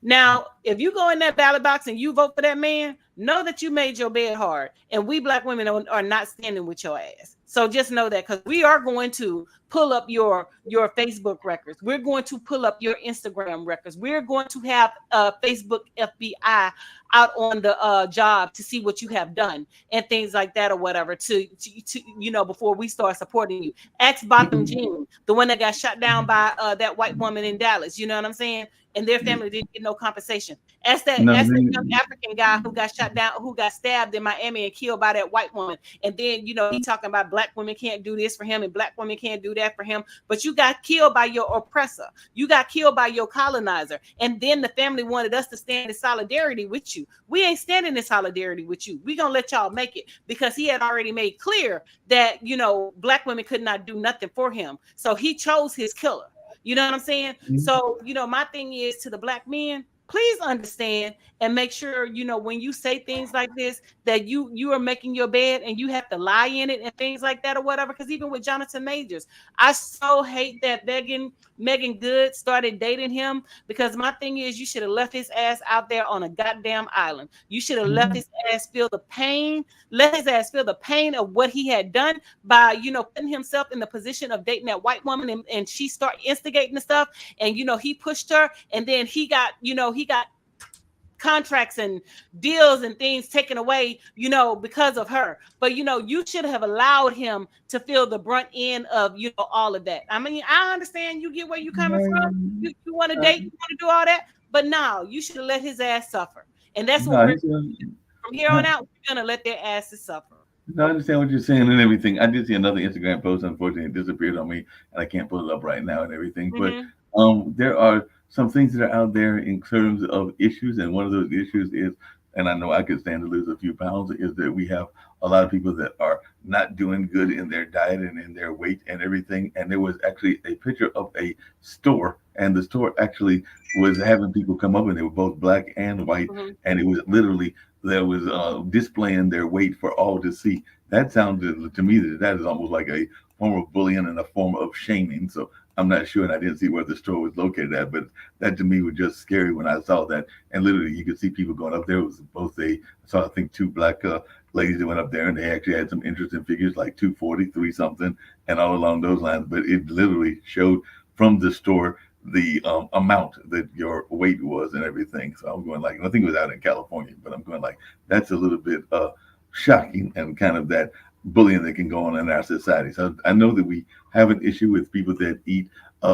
Now, if you go in that ballot box and you vote for that man, know that you made your bed hard. And we Black women are not standing with your ass. So just know that, because we are going to pull up your Facebook records. We're going to pull up your Instagram records. We're going to have Facebook FBI out on the job to see what you have done and things like that or whatever to before we start supporting you. Ask Botham Jean, the one that got shot down by that white woman in Dallas. You know what I'm saying? And their family didn't get no compensation. Ask that young African guy who got shot down, who got stabbed in Miami and killed by that white woman. And then, he talking about Black women can't do this for him and Black women can't do that for him. But you got killed by your oppressor. You got killed by your colonizer. And then the family wanted us to stand in solidarity with you. We ain't standing in solidarity with you. We gonna let y'all make it, because he had already made clear that, Black women could not do nothing for him. So he chose his killer. You know what I'm saying? Mm-hmm. So, my thing is to the Black men, please understand and make sure, when you say things like this, that you are making your bed and you have to lie in it and things like that or whatever. Because even with Jonathan Majors, I so hate that Megan Good started dating him, because my thing is you should have left his ass out there on a goddamn island. You should have left his ass feel the pain, let his ass feel the pain of what he had done by, putting himself in the position of dating that white woman and she started instigating the stuff. And, he pushed her, and then he got contracts and deals and things taken away, because of her. But, you should have allowed him to feel the brunt end of, all of that. I mean, I understand you get where you coming from. You want to date, you want to do all that. But no, you should have let his ass suffer. And that's what from here on out, we're going to let their asses suffer. I understand what you're saying and everything. I did see another Instagram post. Unfortunately, it disappeared on me, and I can't pull it up right now and everything. Mm-hmm. But there are some things that are out there in terms of issues, and one of those issues is, and I know I could stand to lose a few pounds, is that we have a lot of people that are not doing good in their diet and in their weight and everything. And there was actually a picture of a store, and the store actually was having people come up, and they were both black and white, and it was literally, there was displaying their weight for all to see. That sounded to me that is almost like a form of bullying and a form of shaming. So I'm not sure, and I didn't see where the store was located at, but that to me was just scary when I saw that. And literally, you could see people going up there. It was both I saw, I think, two black ladies that went up there, and they actually had some interesting figures, like 243 something, and all along those lines. But it literally showed from the store the amount that your weight was and everything. So I'm going like, I think it was out in California, but I'm going like, that's a little bit shocking, and kind of that bullying that can go on in our society. So I know that we have an issue with people that eat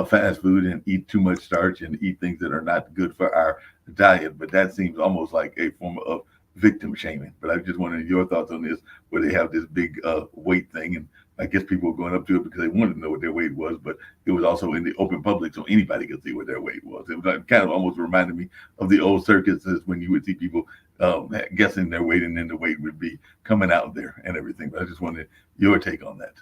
fast food and eat too much starch and eat things that are not good for our diet, but that seems almost like a form of victim shaming. But I just wanted your thoughts on this, where they have this big weight thing, and I guess people were going up to it because they wanted to know what their weight was, but it was also in the open public, so anybody could see what their weight was. It was like, kind of almost reminded me of the old circuses when you would see people guessing their weight, and then the weight would be coming out there and everything. But I just wanted your take on that.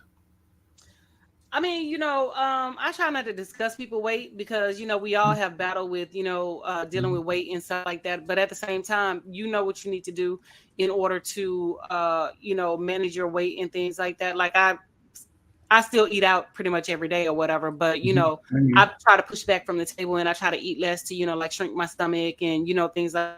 I mean, I try not to discuss people weight because, we all have battle with, dealing with weight and stuff like that. But at the same time, you know what you need to do in order to, manage your weight and things like that. Like I still eat out pretty much every day or whatever, but, I try to push back from the table, and I try to eat less to, like shrink my stomach and, things like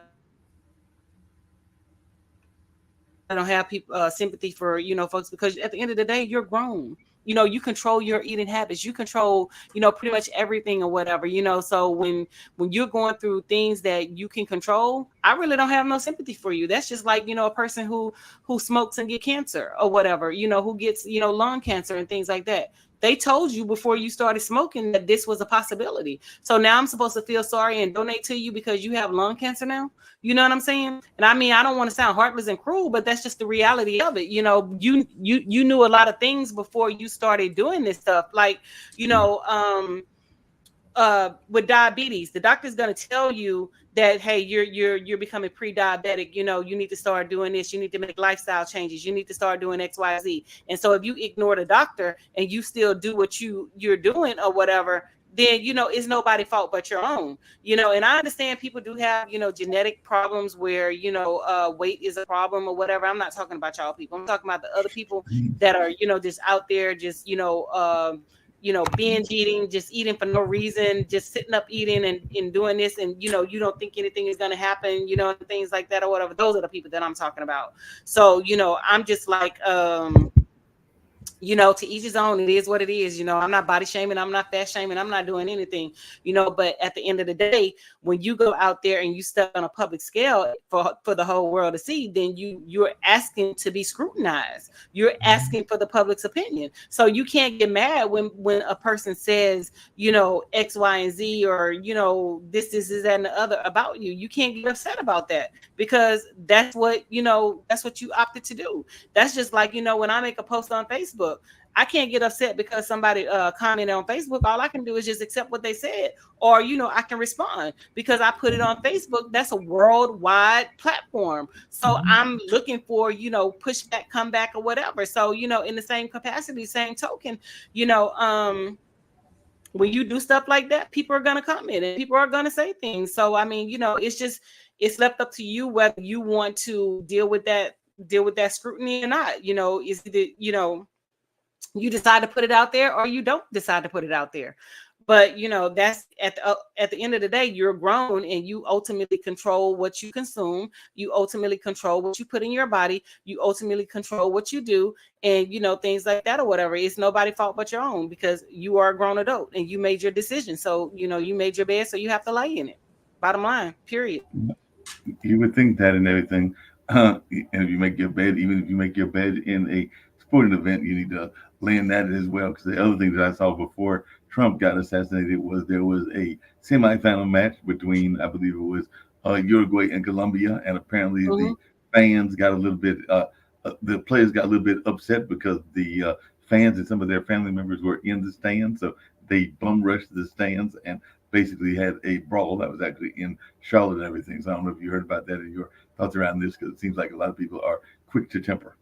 I don't have people sympathy for, folks, because at the end of the day, you're grown. You control your eating habits. You control, pretty much everything or whatever, So when you're going through things that you can control, I really don't have no sympathy for you. That's just like, a person who smokes and get cancer or whatever, who gets, lung cancer and things like that. They told you before you started smoking that this was a possibility. So now I'm supposed to feel sorry and donate to you because you have lung cancer now? You know what I'm saying? And I mean, I don't want to sound heartless and cruel, but that's just the reality of it. You knew a lot of things before you started doing this stuff. Like, with diabetes, the doctor's going to tell you that, hey, you're becoming pre-diabetic. You need to start doing this. You need to make lifestyle changes. You need to start doing X, Y, Z. And so if you ignore the doctor and you still do what you're doing or whatever, then, it's nobody's fault but your own, and I understand people do have, genetic problems where, weight is a problem or whatever. I'm not talking about y'all people. I'm talking about the other people that are, just out there, just, binge eating, just eating for no reason, just sitting up eating and doing this. And, you don't think anything is going to happen, things like that or whatever. Those are the people that I'm talking about. So, I'm just like, to each his own. It is what it is. I'm not body shaming. I'm not fat shaming. I'm not doing anything, but at the end of the day, when you go out there and you step on a public scale for the whole world to see, then you're asking to be scrutinized. You're asking for the public's opinion. So you can't get mad when a person says, X, Y, and Z, or, this, that, and the other about you. You can't get upset about that because that's what you opted to do. That's just like, when I make a post on Facebook, I can't get upset because somebody commented on Facebook. All I can do is just accept what they said, or, I can respond because I put it on Facebook. That's a worldwide platform. So I'm looking for, pushback, comeback, or whatever. So, in the same capacity, same token, when you do stuff like that, people are going to comment and people are going to say things. So, I mean, it's left up to you whether you want to deal with that scrutiny or not. Is it, you decide to put it out there or you don't decide to put it out there. But, that's at the end of the day, you're grown and you ultimately control what you consume. You ultimately control what you put in your body. You ultimately control what you do and, things like that or whatever. It's nobody's fault but your own because you are a grown adult and you made your decision. So, you made your bed, so you have to lay in it. Bottom line, period. You would think that and everything. And if you make your bed, even if you make your bed in a sporting event, you need to lay in that as well. Because the other thing that I saw before Trump got assassinated was there was a semifinal match between, I believe it was Uruguay and Colombia, and apparently the fans got a little bit, the players got a little bit upset because the fans and some of their family members were in the stands, so they bum rushed the stands and basically had a brawl that was actually in Charlotte and everything. So I don't know if you heard about that and your thoughts around this, because it seems like a lot of people are quick to temper.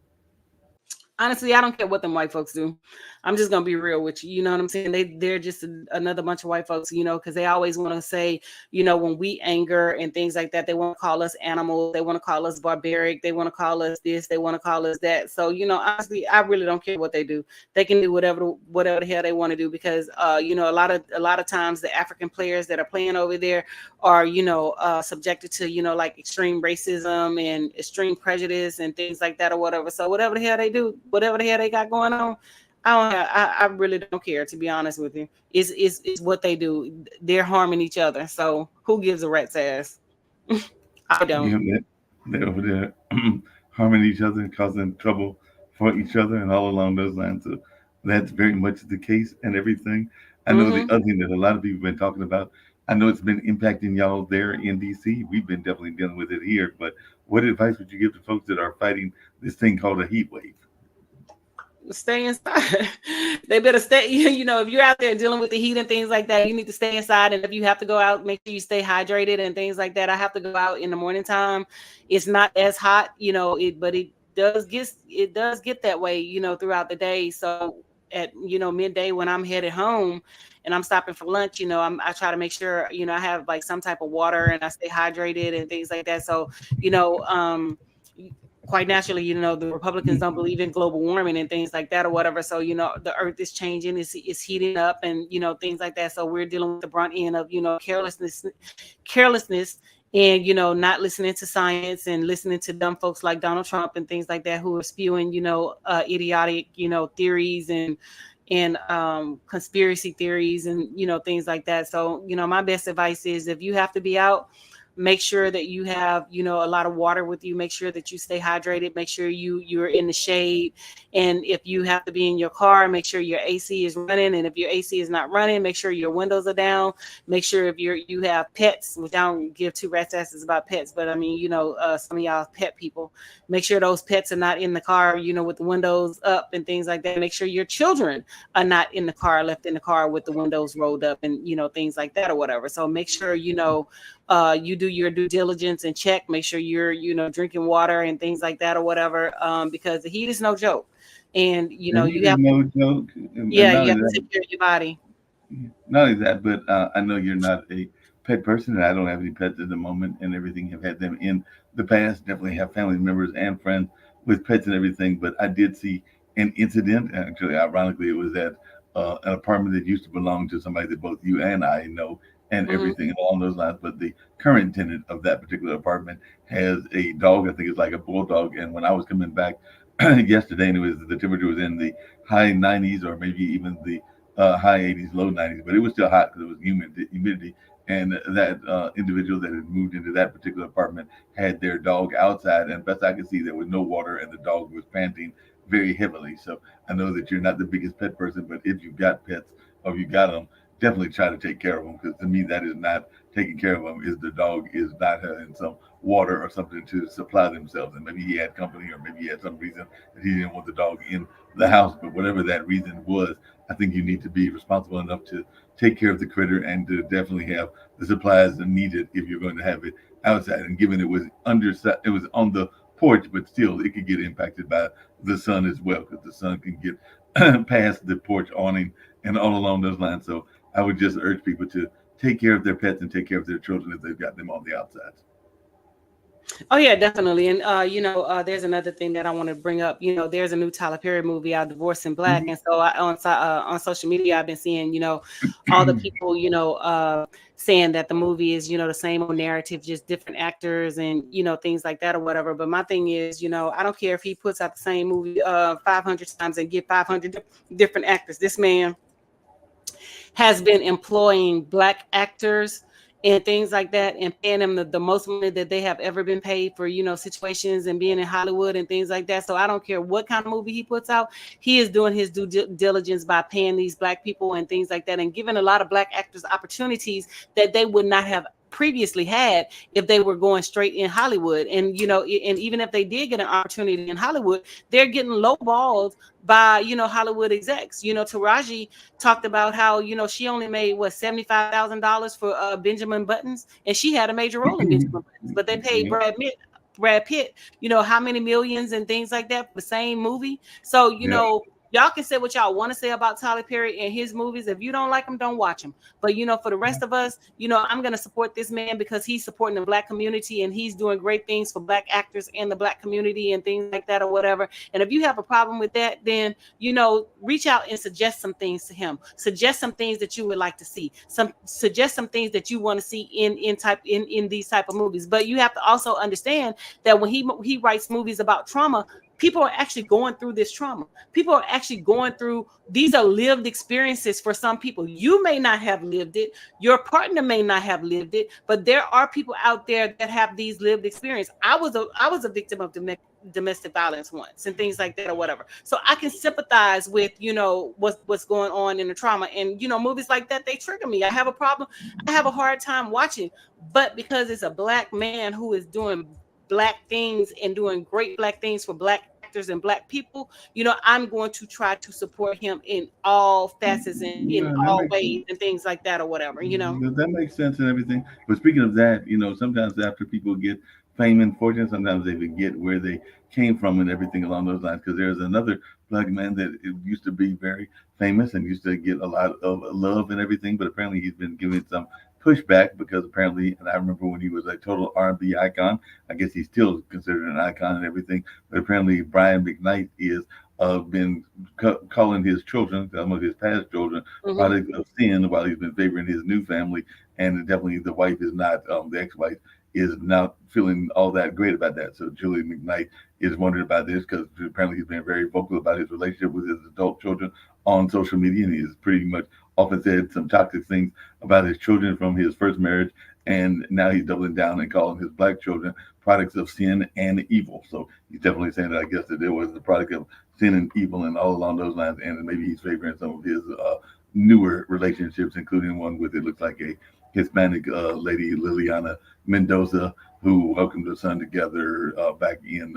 Honestly, I don't care what them white folks do. I'm just gonna be real with you. You know what I'm saying? They're just another bunch of white folks, you know, because they always want to say, you know, when we anger and things like that, they want to call us animals, they want to call us barbaric, they want to call us this, they want to call us that. So, you know, honestly, I really don't care what they do. They can do whatever the hell they want to do, because you know, a lot of times the African players that are playing over there are, you know, subjected to, you know, like extreme racism and extreme prejudice and things like that or whatever. So whatever the hell they do, whatever the hell they got going on, I really don't care, to be honest with you. It's what they do. They're harming each other. So who gives a rat's ass? I don't. You know, they're over there harming each other and causing trouble for each other and all along those lines. So that's very much the case and everything. I know the other thing that a lot of people have been talking about, I know it's been impacting y'all there in DC. We've been definitely dealing with it here. But what advice would you give to folks that are fighting this thing called a heat wave? Stay inside. They better stay. You know, if you're out there dealing with the heat and things like that, you need to stay inside. And if you have to go out, make sure you stay hydrated and things like that. I have to go out in the morning time. It's not as hot, you know, but it does get that way, you know, throughout the day. So at, you know, midday when I'm headed home and I'm stopping for lunch, you know, I try to make sure, you know, I have like some type of water and I stay hydrated and things like that. So, you know, quite naturally, you know, the Republicans don't believe in global warming and things like that or whatever. So, you know, the earth is changing, it's heating up and, you know, things like that. So we're dealing with the brunt end of, you know, carelessness and, you know, not listening to science and listening to dumb folks like Donald Trump and things like that, who are spewing, you know, idiotic, you know, theories and conspiracy theories and, you know, things like that. So, you know, my best advice is, if you have to be out, make sure that you have, you know, a lot of water with you. Make sure that you stay hydrated. Make sure you're in the shade. And if you have to be in your car, make sure your AC is running. And if your AC is not running, make sure your windows are down. Make sure if you have pets, which I don't give two rat's asses about pets, but I mean, you know, some of y'all pet people, make sure those pets are not in the car, you know, with the windows up and things like that. Make sure your children are not in the car, left in the car with the windows rolled up and, you know, things like that or whatever. So make sure, you know, you do your due diligence and check, make sure you're, you know, drinking water and things like that or whatever, because the heat is no joke. And, you know, you have no joke. you have to take care of your body. Not only that, but I know you're not a pet person, and I don't have any pets at the moment and everything. Have had them in the past, definitely have family members and friends with pets and everything. But I did see an incident, actually, ironically, it was at an apartment that used to belong to somebody that both you and I know and everything along those lines. But the current tenant of that particular apartment has a dog. I think it's like a bulldog. And when I was coming back yesterday, and the temperature was in the high 90s or maybe even the high 80s, low 90s, but it was still hot because it was humidity. And that individual that had moved into that particular apartment had their dog outside, and best I could see, there was no water, and the dog was panting very heavily. So I know that you're not the biggest pet person, but if you've got pets or if you got them, definitely try to take care of them, because to me that is not taking care of them, is the dog is not having some water or something to supply themselves. And maybe he had company, or maybe he had some reason that he didn't want the dog in the house. But whatever that reason was, I think you need to be responsible enough to take care of the critter and to definitely have the supplies needed if you're going to have it outside. And given it was it was on the porch, but still it could get impacted by the sun as well, because the sun can get past the porch awning and all along those lines. So I would just urge people to take care of their pets and take care of their children if they've got them on the outside. Oh yeah, definitely. And you know, there's another thing that I want to bring up. You know, there's a new Tyler Perry movie out, Divorced in Black, and so on social media, I've been seeing, you know, all the people, you know, saying that the movie is, you know, the same old narrative, just different actors and, you know, things like that or whatever. But my thing is, you know, I don't care if he puts out the same movie 500 times and get 500 different actors. This man has been employing Black actors and things like that, and paying them the most money that they have ever been paid for, you know, situations and being in Hollywood and things like that. So I don't care what kind of movie he puts out. He is doing his due diligence by paying these Black people and things like that, and giving a lot of Black actors opportunities that they would not have previously had if they were going straight in Hollywood. And, you know, and even if they did get an opportunity in Hollywood, they're getting lowballed by, you know, Hollywood execs. You know, Taraji talked about how, you know, she only made what, $75,000 for Benjamin Buttons, and she had a major role in Benjamin Buttons, but they paid Brad Pitt, you know, how many millions and things like that for the same movie. So, you know, y'all can say what y'all want to say about Tyler Perry and his movies. If you don't like him, don't watch him. But, you know, for the rest of us, you know, I'm going to support this man because he's supporting the Black community and he's doing great things for Black actors and the Black community and things like that or whatever. And if you have a problem with that, then, you know, reach out and suggest some things to him. Suggest some things that you would like to see. Suggest some things that you want to see in these type of movies. But you have to also understand that when he writes movies about trauma, people are actually going through this trauma. People are actually going through, these are lived experiences for some people. You may not have lived it. Your partner may not have lived it, but there are people out there that have these lived experiences. I was a victim of domestic violence once and things like that or whatever. So I can sympathize with, you know, what's going on in the trauma. And, you know, movies like that, they trigger me. I have a problem. I have a hard time watching, but because it's a Black man who is doing Black things and doing great Black things for Black actors and Black people, you know, I'm going to try to support him in all facets and in all ways and things like that or whatever, you know. That makes sense and everything. But speaking of that, you know, sometimes after people get fame and fortune, sometimes they forget where they came from and everything along those lines. Because there's another Black man that used to be very famous and used to get a lot of love and everything, but apparently he's been given some pushback because apparently, and I remember when he was a total R&B icon, I guess he's still considered an icon and everything, but apparently Brian McKnight is been calling his children, some of his past children, product of sin while he's been favoring his new family, and definitely the wife is not, the ex-wife is not feeling all that great about that. So Julie McKnight is wondering about this because apparently he's been very vocal about his relationship with his adult children on social media, and he has pretty much often said some toxic things about his children from his first marriage, and now he's doubling down and calling his Black children products of sin and evil. So he's definitely saying that I guess that there was the product of sin and evil and all along those lines, and maybe he's favoring some of his newer relationships, including one with, it looks like, a Hispanic lady, Liliana Mendoza, who welcomed her son together back in,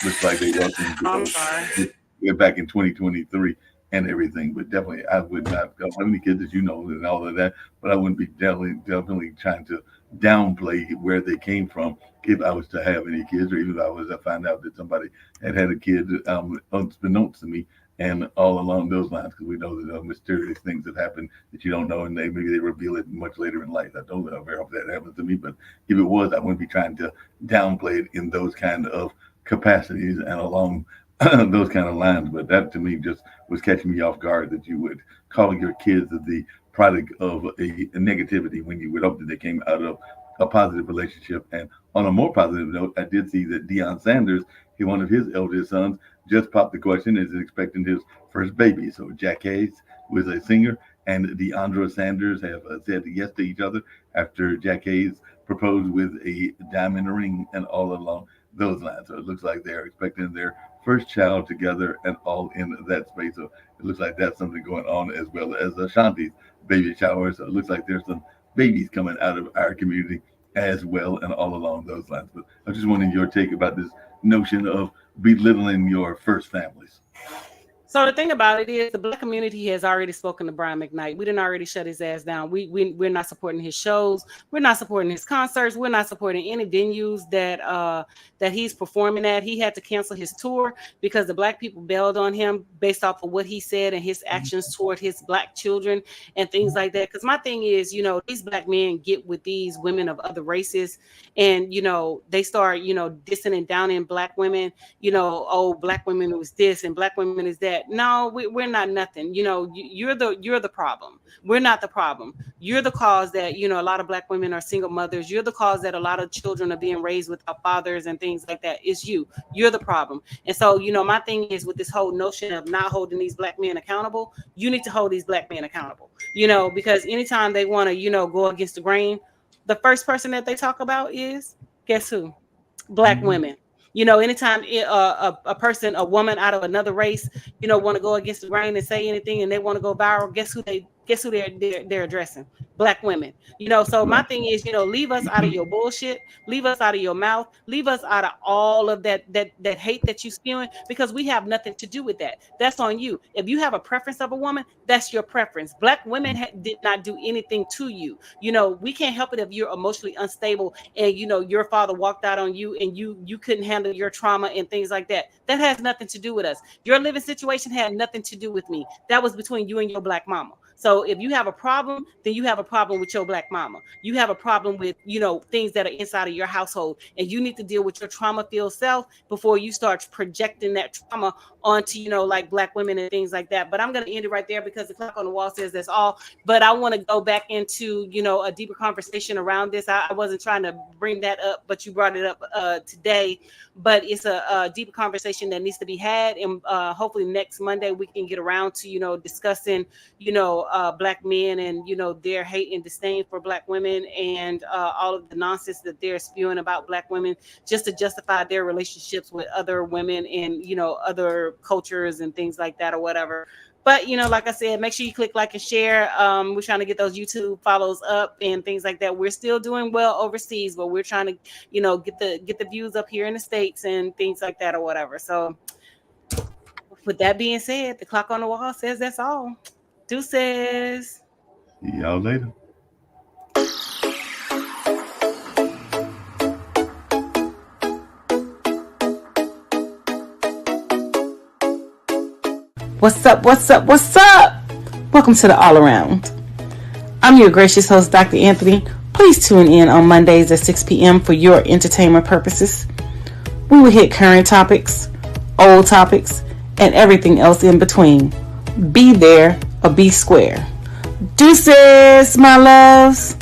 looks like they welcomed back in 2023 and everything. But definitely, I would not go. How many kids did you know and all of that? But I wouldn't be definitely trying to downplay where they came from if I was to have any kids, or even if I was to find out that somebody had a kid unbeknownst to me. And all along those lines, because we know that there are mysterious things that happen that you don't know, and maybe they reveal it much later in life. I don't know if that happens to me, but if it was, I wouldn't be trying to downplay it in those kind of capacities and along those kind of lines. But that to me just was catching me off guard, that you would call your kids the product of a negativity when you would hope that they came out of a positive relationship. And on a more positive note, I did see that Deion Sanders, one of his eldest sons, just popped the question, is expecting his first baby. So Jack Hayes, who is a singer, and Deandra Sanders have said yes to each other after Jack Hayes proposed with a diamond ring and all along those lines. So it looks like they're expecting their first child together and all in that space. So it looks like that's something going on, as well as Ashanti's baby shower. So it looks like there's some babies coming out of our community as well and all along those lines. But I was just wondering your take about this notion of belittling your first families. So the thing about it is the Black community has already spoken to Brian McKnight. We didn't already shut his ass down. We're not supporting his shows. We're not supporting his concerts. We're not supporting any venues that he's performing at. He had to cancel his tour because the Black people bailed on him based off of what he said and his actions toward his Black children and things like that. Because my thing is, you know, these Black men get with these women of other races and, you know, they start, you know, dissing and downing Black women, you know, oh, Black women was this and Black women is that. No, we're not nothing. You know, you're the problem. We're not the problem. You're the cause that, you know, a lot of Black women are single mothers. You're the cause that a lot of children are being raised without fathers and things like that. It's you. You're the problem. And so, you know, my thing is with this whole notion of not holding these Black men accountable, you need to hold these Black men accountable, you know, because anytime they want to, you know, go against the grain, the first person that they talk about is, guess who? Black women. You know, anytime a person, a woman out of another race, you know, want to go against the grain and say anything and they want to go viral, guess who they guess who they're addressing? Black women. You know, so my thing is, you know, leave us out of your bullshit, leave us out of your mouth, leave us out of all of that hate that you spewing, because we have nothing to do with that. That's on you. If you have a preference of a woman, that's your preference. Black women did not do anything to you. You know, we can't help it if you're emotionally unstable and, you know, your father walked out on you and you couldn't handle your trauma and things like that. That has nothing to do with us. Your living situation had nothing to do with me. That was between you and your black mama. So if you have a problem, then you have a problem with your black mama. You have a problem with, you know, things that are inside of your household, and you need to deal with your trauma-filled self before you start projecting that trauma onto, you know, like black women and things like that. But I'm going to end it right there because the clock on the wall says that's all. But I want to go back into, you know, a deeper conversation around this. I wasn't trying to bring that up, but you brought it up today. But it's a deeper conversation that needs to be had, and hopefully next Monday we can get around to, you know, discussing, you know, black men and, you know, their hate and disdain for black women and all of the nonsense that they're spewing about black women just to justify their relationships with other women and, you know, other cultures and things like that or whatever. But, you know, like I said, make sure you click like and share. We're trying to get those YouTube follows up and things like that. We're still doing well overseas, but we're trying to, you know, get the views up here in the States and things like that or whatever. So with that being said, the clock on the wall says that's all. Deuces. See y'all later. What's up? What's up? What's up? Welcome to the All Around. I'm your gracious host, Dr. Anthony. Please tune in on Mondays at 6 p.m. for your entertainment purposes. We will hit current topics, old topics, and everything else in between. Be there or be square. Deuces, my loves.